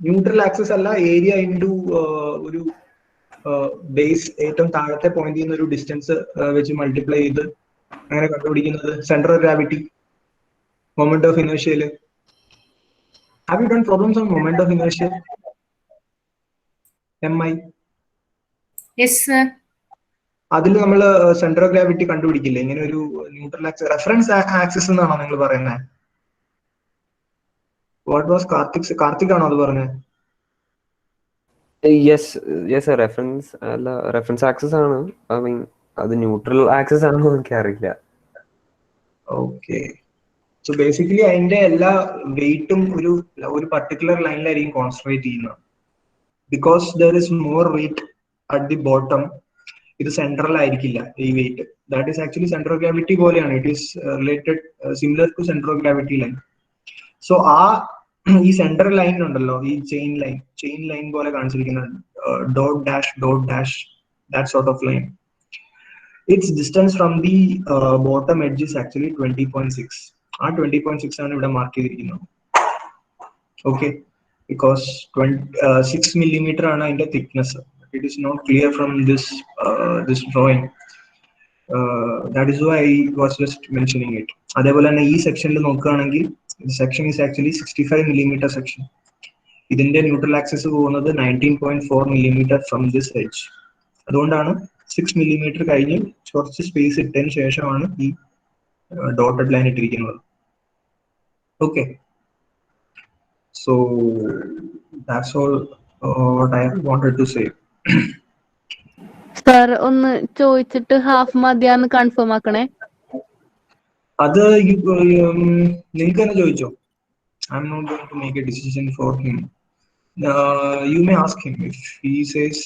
ന്യൂട്രൽ ആക്സിസ് അല്ല, ഏരിയ ഇൻടു ഒരു ബേസ് ഏറ്റവും താഴത്തെ പോയിന്റിൽ നിന്ന് ഒരു ഡിസ്റ്റൻസ് വെച്ച് മൾട്ടിപ്ലൈ ചെയ്ത് അങ്ങനെ കണ്ടുപിടിക്കുന്നത് centre of gravity, moment of ഇനർഷ്യയില്. Have you done problems on moment of inertia? MI? Yes sir. അതിൽ നമ്മൾ സെന്റർ ഓഫ് ഗ്രാവിറ്റി കണ്ടുപിടിക്കില്ലേ? ഇങ്ങനെ ഒരു ന്യൂട്രൽ ആക്സിസ്, റെഫറൻസ് ആക്സിസ് എന്നാണോ നിങ്ങൾ പറയുന്നത്? വാട്ട് വാസ് കാർത്തിക് ആണോ അത് പറഞ്ഞത്? യെസ് റെഫറൻസ് അല്ല, റെഫറൻസ് ആക്സിസ് ആണ്. ഐ മീൻ അത് ന്യൂട്രൽ ആക്സിസ് ആണോ എനിക്ക് അറിയില്ല. ഓക്കെ, സോ ബേസിക്കലി അതിന്റെ എല്ലാ വെയിറ്റും ഒരു പർട്ടിക്കുലർ ലൈനിലായിരിക്കും കോൺസെൻട്രേറ്റ് ചെയ്യുന്നത്. Because there is more weight at the bottom, ഇത് സെൻട്രൽ ആയിരിക്കില്ല ഈ weight. That is actually centre of gravity പോലെയാണ്. It is related similar to centre of gravity line. So ഈ സെൻട്രൽ ലൈൻ ഉണ്ടല്ലോ, ഈ ചെയിൻ ലൈൻ പോലെ കാണിച്ചിരിക്കുന്ന dot dash that sort of line, its distance from the bottom edge is actually 20.6. ആ 20.6 ആണ് ഇവിടെ mark ചെയ്തിരിക്കുന്നത്. ഓക്കെ, ബിക്കോസ് 6 millimeter ആണ് അതിന്റെ thickness. It is not clear from this drawing. That is why I was just mentioning it. അതേപോലെ തന്നെ ഈ സെക്ഷനിൽ നോക്കുകയാണെങ്കിൽ section is actually 65 millimeter section. ഇതിന്റെ ന്യൂട്രൽ ആക്സിസ് പോകുന്നത് 19.4 millimeter ഫ്രം ദിസ് എഡ്ജ്. അതുകൊണ്ടാണ് 6 millimeter കഴിഞ്ഞ് കുറച്ച് സ്പേസ് ഇട്ടതിന് ശേഷമാണ് ഈ ഡോട്ടഡ് ലൈൻ ഇട്ടിരിക്കുന്നത്. Okay, so that's all what I wanted to say. Sir ഒന്ന് ചോദിച്ചിട്ട് ഹാഫ് മതിയാന്ന് കൺഫേം ആക്കണേ. അത് നിങ്ങൾക്ക് തന്നെ ചോദിച്ചോ. I'm not going to make a decision for him. You may ask him. If he says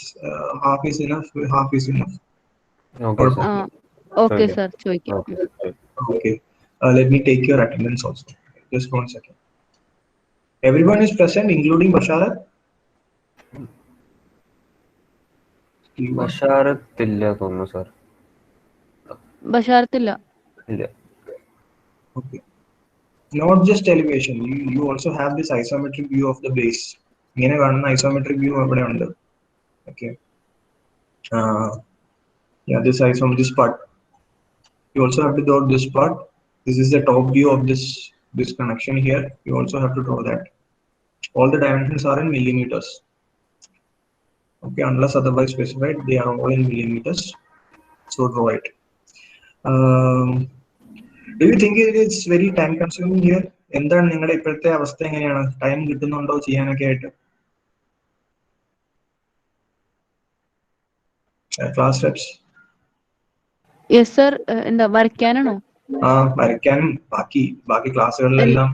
half is enough, half is enough. Okay sir, ചോദിക്കാം. Okay, let me take your attendance also. Just 1 second. Everyone is present, including Basharat? ബഷാരത്ത് ഇല്ല തോന്നുന്നു sir. ബഷാരത്തില്ല. ഇല്ല. Okay. Not just elevation, you also have this isometric view of the base. ഇങ്ങനെ കാണുന്ന isometric view അവിടെ ഉണ്ട്. Okay. Yeah, this part. You also have to draw this part. This is the top view of this connection here. You also have to draw that. All the dimensions are in millimeters. Okay, unless otherwise specified, they are all in millimeters. So draw it. Do you think it is very time consuming here? എന്താണ് നിങ്ങളുടെ ഇപ്പോഴത്തെ അവസ്ഥ? എങ്ങനെയാണ്? Time കിട്ടുന്നുണ്ടോ ചെയ്യാനൊക്കെ ആയിട്ട്? Class reps? Yes sir. എന്താ വരയ്ക്കാനാണോ? വരയ്ക്കാനും ബാക്കി ക്ലാസ്സുകളിലെല്ലാം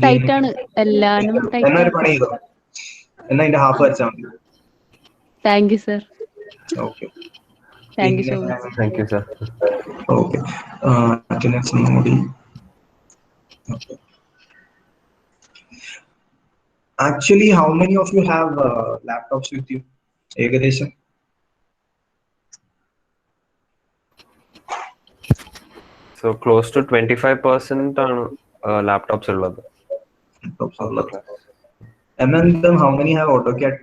ടൈറ്റ് ആണ് എല്ലാനും. എന്നാ ഒരു പണി ചെയ്തോ, എന്നാ ഇതിന്റെ ഹാഫ് വരച്ചാൽ മതി. Thank you sir. Okay, thank you so much. Thank you sir. Okay, attendance ഒന്നുകൂടി. Actually, how many of you have laptops with you? ഏകദേശം So close to 25% ആണ് ലാപ്ടോപ്സ് ഉള്ളത്. Among them, how many have AutoCAD?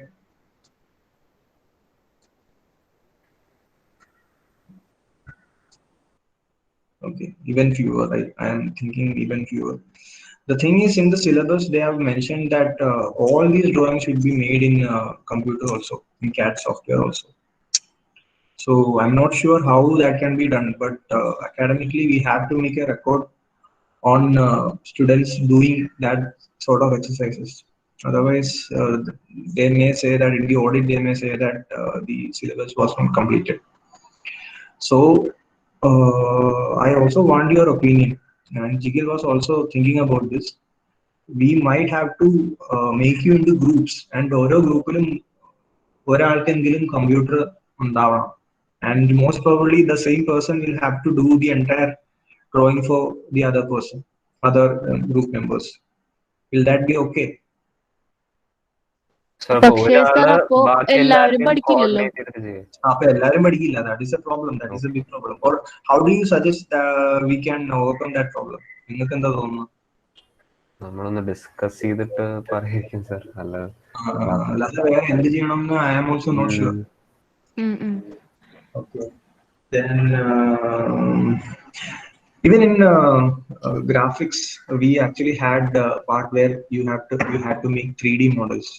Okay, even fewer, right? I am thinking even fewer. The thing is, in the syllabus, they have mentioned that all these drawings should be made in computer also, in CAD software also. So I'm not sure how that can be done, but academically, we have to make a record on students doing that sort of exercises. Otherwise, they may say that in the audit, they may say that the syllabus was not completed. So I also want your opinion, and Jigil was also thinking about this. We might have to make you into groups, and ഓരോ ഗ്രൂപ്പിലും ഒരാൾക്കെങ്കിലും computer ഉണ്ടാവണം. and most probably the same person will have to do the entire drawing for the other person, other group members. Will that be okay? So അപ്പൊ പക്ഷേ ഒരാള് sir അപ്പോ ബാക്കി എല്ലാവരും എല്ലാവരെയും പഠിക്കില്ലല്ലോ. Coordinate ചെയ്തിട്ട് ചെയ്യും. അപ്പൊ എല്ലാരും പഠിക്കില്ല. That is a problem. That is a big problem. Or how do you suggest we can overcome that problem? നിങ്ങൾക്ക് എന്താ തോന്നുന്നു? നമ്മളൊന്ന് ഡിസ്കസ് ചെയ്തിട്ട് പറയായിരിക്കും സർ. അല്ലാതെ വേറെ എന്ത് ചെയ്യണമെന്ന് I am also not sure. Okay. Then even in graphics, we actually had a part where you had to make 3D models.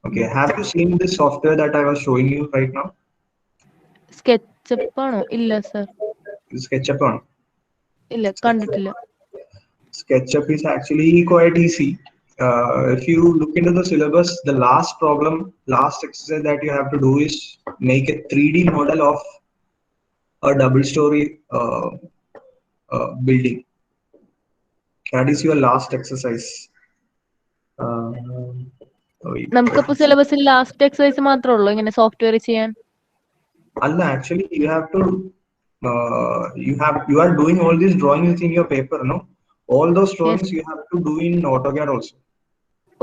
Okay, have you seen this software that I was showing you right now? SketchUp ആണോ? ഇല്ല sir. SketchUp ആണോ? ഇല്ല, കണ്ടിട്ടില്ല. SketchUp is actually quite easy. If you look into the syllabus, the last exercise that you have to do is make a 3D model of a double-story building. That is your last exercise. നമുക്കപ്പോ സിലബസിൽ last exercise മാത്രമേ ഉള്ളൂ ഇങ്ങനെ software ചെയ്യാൻ? അല്ല, actually you have to you are doing all these drawings in your paper, no? All those drawings you have to do in AutoCAD also.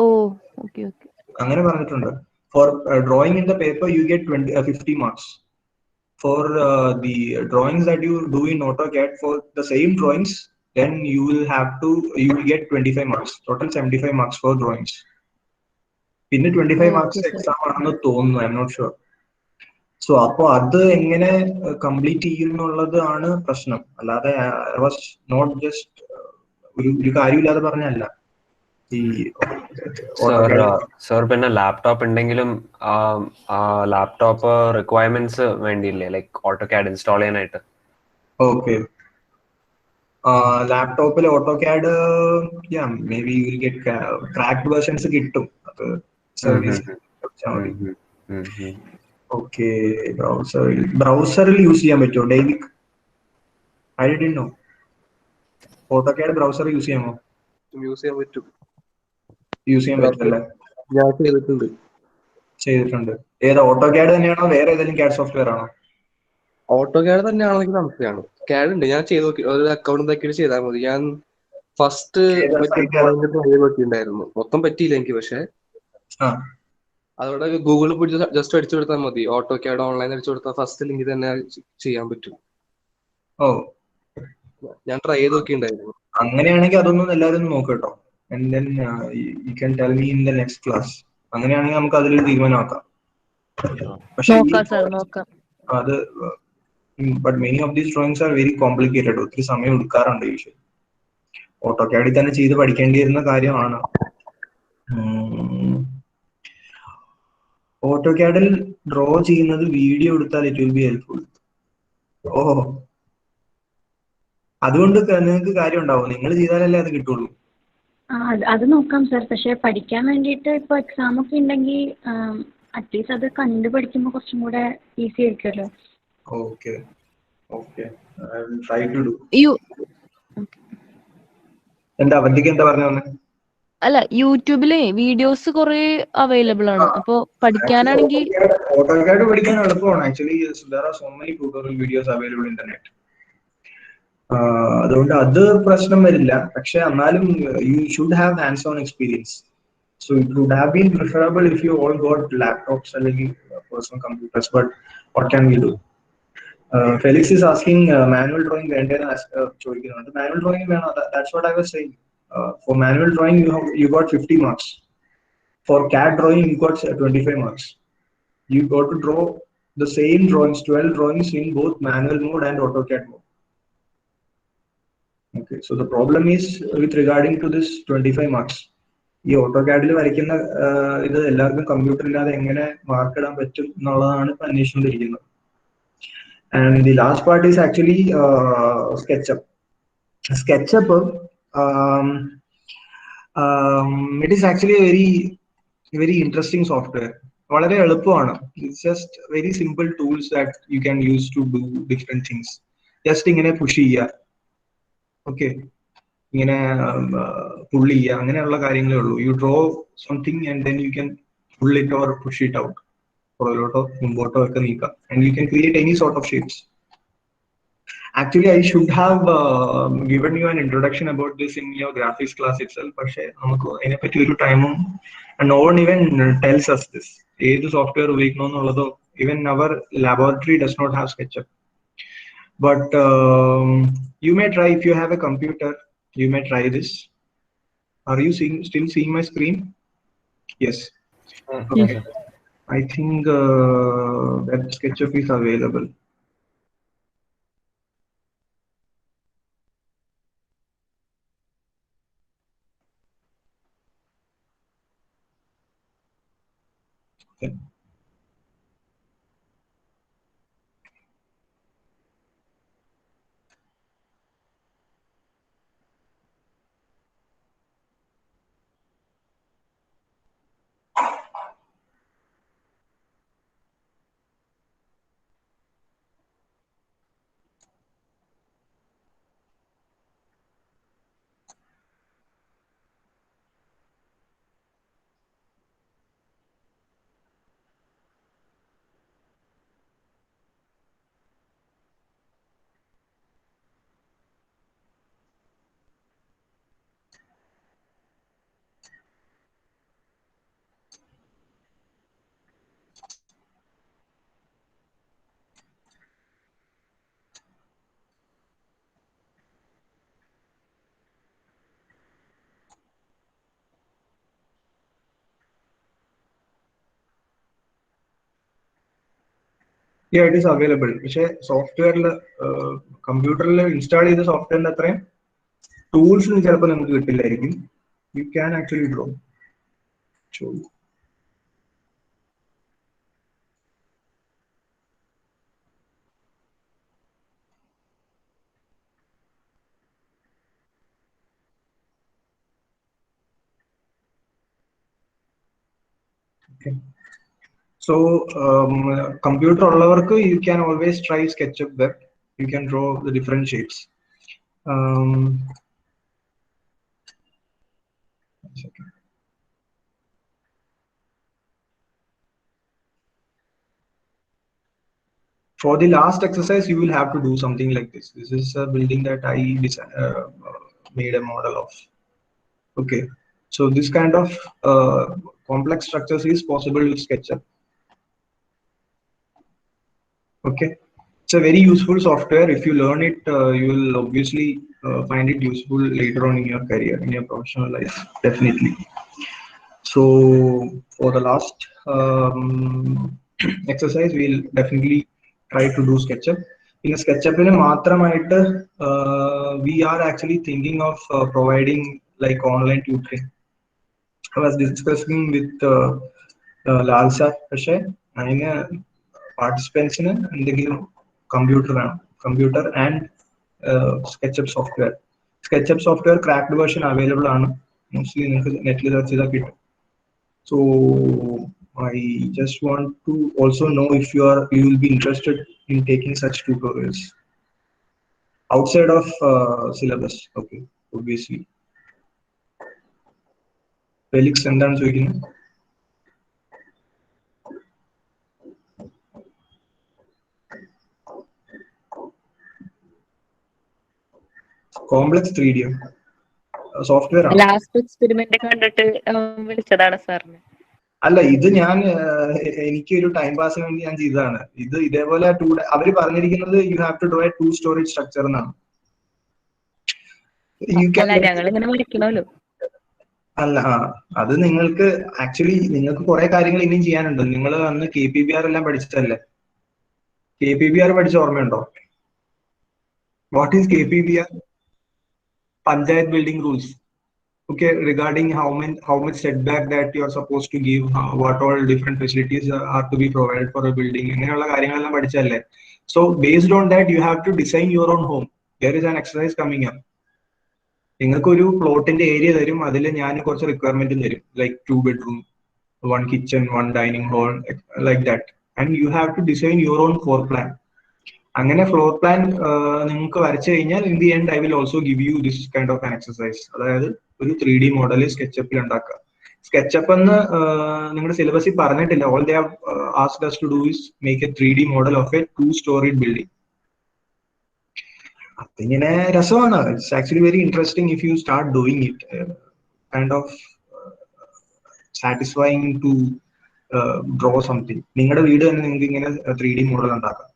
Oh, okay. അങ്ങനെ പറഞ്ഞിട്ടുണ്ട്. For drawing in the paper you get 50 marks. For the drawings that you do in AutoCAD, for the same drawings, then you will get 25 marks. Total 75 marks for drawings. പിന്നെ 25 marks exam ആണെന്ന് തോന്നുന്നു. I'm not sure. So അപ്പൊ അത് എങ്ങനെ complete ചെയ്യുന്നുള്ളതാണ് പ്രശ്നം. അല്ലാതെ I was not just ഒരു കാര്യമില്ലാതെ പറഞ്ഞല്ല. സർ പിന്നെ ലാപ്ടോപ്പ് ഉണ്ടെങ്കിലും ലാപ്ടോപ്പ് റിക്വയർമെന്റ്സ് വേണ്ടിയില്ലേ, ലൈക്ക് ഓട്ടോകാഡ് ഇൻസ്റ്റാൾ ചെയ്യാനായിട്ട്? ഓക്കെ, ലാപ്ടോപ്പിൽ AutoCAD maybe you will get cracked versions കിട്ടും. അത് സർവീസ് ഓക്കെ. ബ്രൗസറിൽ യൂസ് ചെയ്യാൻ പറ്റുമോ ഡെയ്വിക്? I didn't know. AutoCAD browser use ചെയ്യാമോ? യൂസ് ചെയ്യാൻ പറ്റും. യൂസ് ചെയ്യാൻ പറ്റില്ല. ഞാൻ ചെയ്തിട്ടുണ്ട്. ഏതാ, ഓട്ടോകാഡ് തന്നെയാണോ വേറെ ഏതെങ്കിലും CAD സോഫ്റ്റ്വെയർ ആണോ? ഓട്ടോകാഡ് തന്നെയാണോ എനിക്ക് സംശയമാണ്. CAD ഉണ്ട്, ഞാൻ ചെയ്ത് നോക്കി. ഒരു അക്കൗണ്ട് എന്താക്കിയിട്ട് ചെയ്താൽ മതി. ഞാൻ ഫസ്റ്റ് പറ്റിയിട്ടുണ്ടായിരുന്നു, മൊത്തം പറ്റിയില്ല എനിക്ക്. പക്ഷെ അതോടെ ഗൂഗിളിൽ പോയി ജസ്റ്റ് അടിച്ചു കൊടുത്താൽ മതി. ഓട്ടോകാഡ് ഓൺലൈൻ അടിച്ചു കൊടുത്താൽ ഫസ്റ്റ് ലിങ്ക് തന്നെ ചെയ്യാൻ പറ്റും. ഓ, ഞാൻ ട്രൈ ചെയ്ത് നോക്കിയിട്ടുണ്ടായിരുന്നു. അങ്ങനെയാണെങ്കിൽ അതൊന്നും എല്ലാവരും നോക്കട്ടോ. And then you can tell me in the next class. അങ്ങനെയാണെങ്കിൽ നമുക്ക് അതിലൊരു തീരുമാനമാക്കാം. പക്ഷേ അത് but many of these drawings are very complicated. ഒത്തിരി സമയം എടുക്കാറുണ്ട് യൂഷ്വലി. ഓട്ടോകാഡിൽ തന്നെ ചെയ്ത് പഠിക്കേണ്ടിയിരുന്ന കാര്യമാണ്. ഓട്ടോകാഡിൽ ഡ്രോ ചെയ്യുന്നത് വീഡിയോ എടുത്താൽ ഇറ്റ് വിൽ ബി ഹെൽപ്ഫുൾ. ഓ, അതുകൊണ്ട് നിങ്ങൾക്ക് കാര്യം ഉണ്ടാവും. നിങ്ങൾ ചെയ്താലല്ലേ അത് കിട്ടുള്ളൂ. അത് നോക്കാം സർ. പക്ഷെ പഠിക്കാൻ വേണ്ടിയിട്ട് ഇപ്പൊ എക്സാം ഒക്കെ ഉണ്ടെങ്കിൽ അറ്റ്ലീസ്റ്റ് അത് കണ്ടു പഠിക്കുമ്പോൾ കുറച്ചും കൂടെ ഈസി ആയിരിക്കുമല്ലോ. Okay, I will try to do. എന്താ അവന്തിക്ക് എന്താ പറഞ്ഞു വന്നേ? അല്ല, യൂട്യൂബിലെ വീഡിയോസ് കുറെ അവൈലബിൾ ആണ്. അപ്പൊ പഠിക്കാനാണെങ്കിൽ ഓട്ടോകാഡ് പഠിക്കാൻ എളുപ്പമാണ്. Actually there are so many tutorial videos available in the net. അതുകൊണ്ട് അത് പ്രശ്നം വരില്ല. പക്ഷെ എന്നാലും you should have hands-on experience. So it would have been preferable if you all got laptops അല്ലെങ്കിൽ personal computers. But what can we do? Felix is asking manual drawing വേണ്ടേന്ന് ചോദിക്കുന്നുണ്ട്. Manual drawing വേണം. That's what I was saying. For manual drawing you got 50 marks. For CAD drawing you got 25 marks. You got to draw the same drawings, 12 drawings in both manual mode and AutoCAD mode. Okay, so the problem is with regarding to this 25 marks. ഈ ഓട്ടോകാഡിൽ വരയ്ക്കുന്ന ഇത് എല്ലാവർക്കും computer ഇല്ലാതെ എങ്ങനെ mark ഇടാൻ പറ്റും എന്നുള്ളതാണ് ഇപ്പൊ അന്വേഷിച്ചുകൊണ്ടിരിക്കുന്നത്. And the last part is actually SketchUp. SketchUp, it is actually a very interesting software. വളരെ എളുപ്പമാണ്. It's just very simple tools that you can use to do different things. Just ഇങ്ങനെ push ചെയ്യുക, okay, ഇങ്ങനെ പുള്ള് ചെയ്യുക, അങ്ങനെയുള്ള കാര്യങ്ങളേ ഉള്ളൂ. U draw something and then you can pull it or push it out. and you can create any sort of shapes. Actually, I should have given you an introduction about this in your graphics class itself, but no one even tells us this. Software even our laboratory does not have SketchUp. But you may try, if you have a computer, you may try this. Are you still seeing my screen? Yes. Okay. I think that SketchUp is available. Okay. Yeah, it is available. Software, computer install the software tools you can actually draw. Okay. So computer all over, you can always try SketchUp there. You can draw the different shapes. For the last exercise, you will have to do something like this. This is a building that I made a model of. Okay, so this kind of complex structures is possible with SketchUp. Okay, it's a very useful software. If you learn it, you will obviously find it useful later on in your career, in your professional life, definitely. So for the last exercise, we'll definitely try to do SketchUp. In SketchUp, we are actually thinking of providing like online tutoring. I was discussing with Lal sir, participants in the computer and SketchUp software. SketchUp software cracked version available on mostly Netflix. So I just want to also know if you will be interested in taking such tutorials outside of syllabus. Okay, obviously. Felix, എന്താണ് ചോദിക്കുന്നത്? Complex 3D software ആണ്. Last experiment കണ്ടിട്ട് വിളിച്ചതാണ് സാറിന്. അല്ല, ഇത് ഞാൻ എനിക്കൊരു ടൈം പാസിന് വേണ്ടി ഞാൻ ചെയ്തതാണ്. ഇത് ഇതേപോലെ അവര് പറഞ്ഞിരിക്കുന്നത് you have to draw a 2 storage structure എന്നാണ്. അല്ല, അത് നിങ്ങൾക്ക് ആക്ച്വലി നിങ്ങൾക്ക് കുറെ കാര്യങ്ങൾ ഇനിയും ചെയ്യാനുണ്ട്. നിങ്ങൾ അന്ന് KPBR എല്ലാം പഠിച്ചതല്ലേ? KPBR പഠിച്ച ഓർമ്മയുണ്ടോ? What is KPBR? Panchayat building rules. Okay, regarding how much setback that you are supposed to give, what all different facilities are to be provided for a building. So based on that, you have to design your own home. There is an exercise coming up. ഒരു പ്ലോട്ടിന്റെ area തരും, അതിൽ ഞാൻ കുറച്ച് requirement തരും, like 2 bedroom, 1 kitchen, 1 dining hall, like that, and you have to design your own floor plan. അങ്ങനെ floor plan നിങ്ങൾക്ക് വരച്ചു കഴിഞ്ഞാൽ in the end I will also give you this kind of an exercise. അതായത് ഒരു 3D model സ്കെച്ചപ്പിൽ ഉണ്ടാക്കുക. SketchUp എന്ന് നിങ്ങളുടെ സിലബസിൽ പറഞ്ഞിട്ടില്ല. All they have asked us to do is make a 3D model of a 2-storied building. അതിങ്ങനെ രസമാണ്. It's actually very interesting if you start doing it. Kind of satisfying to draw something. നിങ്ങളുടെ വീട് തന്നെ നിങ്ങൾക്ക് ഇങ്ങനെ 3D model ഉണ്ടാക്കാം.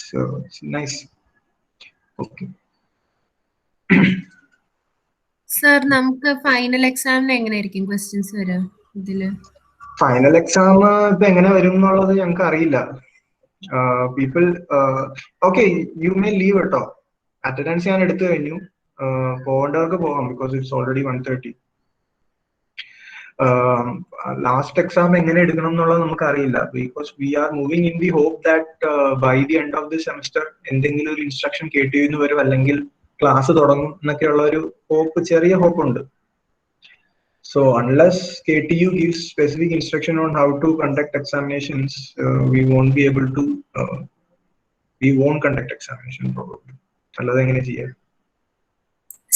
So it's nice. Okay. Sir നമുക്ക് final എക്സാമിന് എങ്ങനെയായിരിക്കും ക്വസ്റ്റ്യൻസ് വരിക ഇതില്? ഫൈനൽ എക്സാം ഇപ്പൊ എങ്ങനെ വരും എന്നുള്ളത് ഞങ്ങൾക്ക് അറിയില്ല. People okay, you may leave കേട്ടോ. അറ്റൻഡൻസ് ഞാൻ എടുത്തു കഴിഞ്ഞു. പോകേണ്ടവർക്ക് പോകാം, because it's already 1:30. Last exam എങ്ങനെ എടുക്കണം എന്നുള്ളത് നമുക്ക് അറിയില്ല. Because we are moving in the hope that by the end of the semester എന്തെങ്കിലും ഒരു ഇൻസ്ട്രക്ഷൻ കേട്ടിന്ന് വരും, അല്ലെങ്കിൽ ക്ലാസ് തുടങ്ങും എന്നൊക്കെയുള്ള ഒരു ഹോപ്പ്, ചെറിയ ഹോപ്പ് ഉണ്ട്. So unless KTU gives specific instruction on how to conduct examinations, we won't be able to, we won't conduct examination probably. അല്ലാതെ എങ്ങനെ ചെയ്യാം?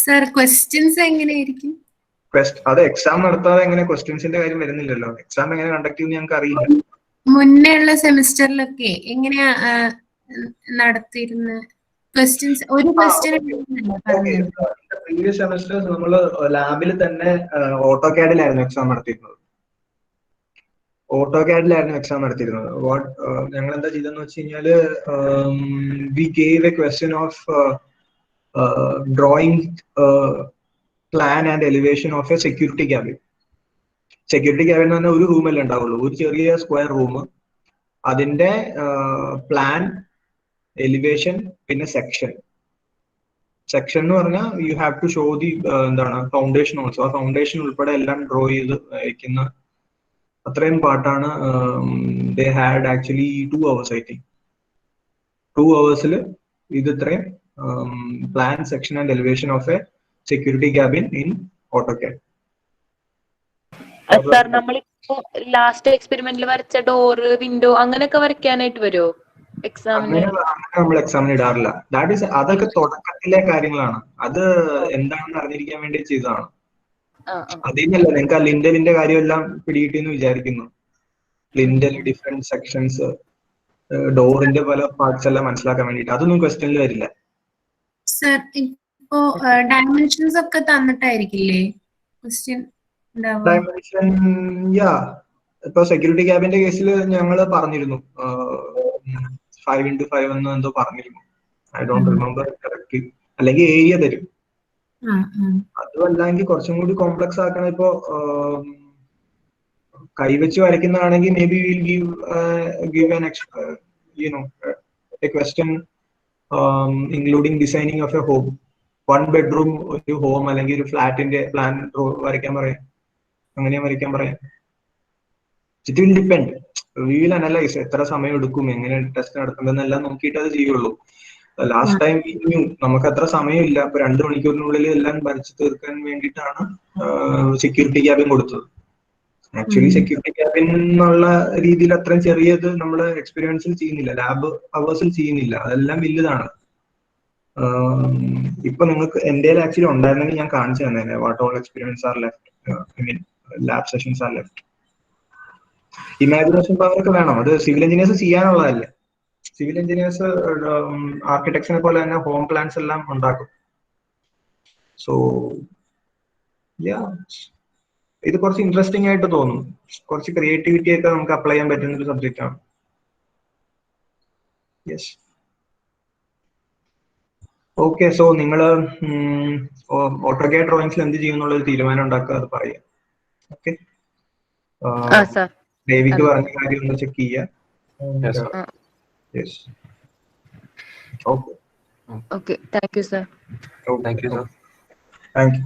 സർ ക്വസ്റ്റ്യൻസ് എങ്ങനെയായിരിക്കും? അത് എക്സാം നടത്താതെ എങ്ങനെ ക്വസ്റ്റ്യൻസിന്റെ കാര്യം വരുന്നില്ലല്ലോ. എക്സാം എങ്ങനെ കണ്ടക്ട് ചെയ്യുന്ന ഞങ്ങൾക്ക് അറിയില്ല. മുന്നേ ഉള്ള സെമിസ്റ്ററിലൊക്കെ എങ്ങനെയാ നടത്തിയിരുന്നത്? ക്വസ്റ്റ്യൻസ് ഒരു ക്വസ്റ്റ്യൻ പ്രീവിയസ് സെമിസ്റ്റേഴ്സ് നമ്മൾ ലാബിൽ തന്നെ ഓട്ടോകാഡിലായിരുന്നു എക്സാം നടത്തിയിരുന്നത്. വാട്ട് ഞങ്ങൾ എന്താ ചെയ്തെന്ന് വെച്ച് കഴിഞ്ഞാല്, we gave a question of drawing plan and elevation of a security cabin. Security cabin എന്ന് പറഞ്ഞാൽ ഒരു റൂമല്ലേ ഉണ്ടാവുള്ളൂ, ഒരു ചെറിയ സ്ക്വയർ റൂം. അതിന്റെ പ്ലാൻ, എലിവേഷൻ, പിന്നെ സെക്ഷൻ എന്ന് പറഞ്ഞാൽ you have to show the എന്താണ് ഫൗണ്ടേഷൻ ഓൾസോ. ആ ഫൗണ്ടേഷൻ ഉൾപ്പെടെ എല്ലാം ഡ്രോ ചെയ്ത് അയക്കുന്ന അത്രയും പാട്ടാണ്. They had actually 2 hours I think. 2 hours ഇത് ഇത്രയും plan, section and elevation of a security cabin in AutoCAD. Sir നമ്മളിപ്പോ ലാസ്റ്റ് എക്സ്പെരിമെന്റിൽ വരച്ച ഡോറ്, വിൻഡോ അങ്ങനെയൊക്കെ വരയ്ക്കാനായിട്ട് വരുമോ എക്സാമിന്? നമ്മൾ എക്സാമിന് ഇടാറില്ല. അതൊക്കെ തുടക്കത്തിലെ കാര്യങ്ങളാണ്. അത് എന്താണെന്ന് അറിഞ്ഞിരിക്കാൻ വേണ്ടി ചെയ്തതാണ്. അതിനല്ല നിങ്ങൾക്ക് ആ ലിൻഡലിന്റെ കാര്യമെല്ലാം പിടികിട്ടിയെന്ന് വിചാരിക്കുന്നു. ലിൻഡൽ, ഡിഫറെന്റ് സെക്ഷൻസ്, ഡോറിന്റെ പല പാർട്സ് എല്ലാം മനസ്സിലാക്കാൻ വേണ്ടിട്ട്. അതൊന്നും ക്വസ്റ്റ്യനിൽ വരില്ല. സർ ഇപ്പോ ഡയമെൻഷൻസ് ഒക്കെ തന്നിട്ടായിരിക്കില്ലേ ക്വസ്റ്റ്യൻ? ഡയമെൻഷൻ ഇപ്പൊ സെക്യൂരിറ്റി ക്യാബിന്റെ കേസിൽ ഞങ്ങൾ പറഞ്ഞിരുന്നു 5x5 എന്ന് എന്തോ പറഞ്ഞിരുന്നു. I don't remember correct. അല്ലെങ്കിൽ ഏരിയ തരും. അതുമല്ലെങ്കിൽ കുറച്ചും കൂടി കോംപ്ലക്സ് ആക്കണം. ഇപ്പോ കൈവച്ച് വരയ്ക്കുന്നതാണെങ്കിൽ maybe will give an a question including designing of a home. 1 bedroom ഒരു ഹോം അല്ലെങ്കിൽ ഒരു ഫ്ലാറ്റിന്റെ പ്ലാൻ വരയ്ക്കാൻ പറയാം. അങ്ങനെ വരയ്ക്കാൻ പറയാം. It will depend. We will analyse എത്ര സമയം എടുക്കും, എങ്ങനെ ടെസ്റ്റ് നടത്തുന്നതെന്നെല്ലാം നോക്കിയിട്ട് അത് ചെയ്യുള്ളൂ. ലാസ്റ്റ് ടൈം നമുക്ക് അത്ര സമയമില്ല. അപ്പൊ 2 മണിക്കൂറിനുള്ളിൽ എല്ലാം വരച്ച് തീർക്കാൻ വേണ്ടിയിട്ടാണ് സെക്യൂരിറ്റി ക്യാബിൻ കൊടുത്തത്. ആക്ച്വലി സെക്യൂരിറ്റി ക്യാബിൻ എന്നുള്ള രീതിയിൽ അത്രയും ചെറിയത് നമ്മുടെ എക്സ്പീരിയൻസിൽ ചെയ്യുന്നില്ല, ലാബ് അവേഴ്സിൽ ചെയ്യുന്നില്ല. അതെല്ലാം വലുതാണ്. ഇപ്പൊ നിങ്ങൾക്ക് എന്റെ ആക്ച്വലി ഉണ്ടായിരുന്നെങ്കിൽ ഞാൻ കാണിച്ചു തന്നെ what all experience R left, I mean lab sessions R left. Imagination power ഒക്കെ വേണം. അത് സിവിൽ എഞ്ചിനീയേഴ്സ് ചെയ്യാനുള്ളതല്ലേ. സിവിൽ എഞ്ചിനീയേഴ്സ് ആർക്കിടെക്ട്സിനെ പോലെ തന്നെ ഹോം പ്ലാൻസ് എല്ലാം ഉണ്ടാക്കും. സോ ഇത് കുറച്ച് ഇൻട്രസ്റ്റിംഗ് ആയിട്ട് തോന്നും. കുറച്ച് ക്രിയേറ്റിവിറ്റി ഒക്കെ നമുക്ക് അപ്ലൈ ചെയ്യാൻ പറ്റുന്ന ഒരു സബ്ജക്റ്റ് ആണ്. യെസ്. ഓക്കെ, സോ നിങ്ങൾ AutoCAD ഡ്രോയിങ്സിൽ എന്ത് ചെയ്യുന്നുള്ളൊരു തീരുമാനം ഉണ്ടാക്കുക, അത് പറയാം. ഓക്കെ, ദേവിക്ക് പറഞ്ഞ കാര്യം ഒന്ന് ചെക്ക് ചെയ്യുക. Okay, thank you sir. Thank you sir. Thank you.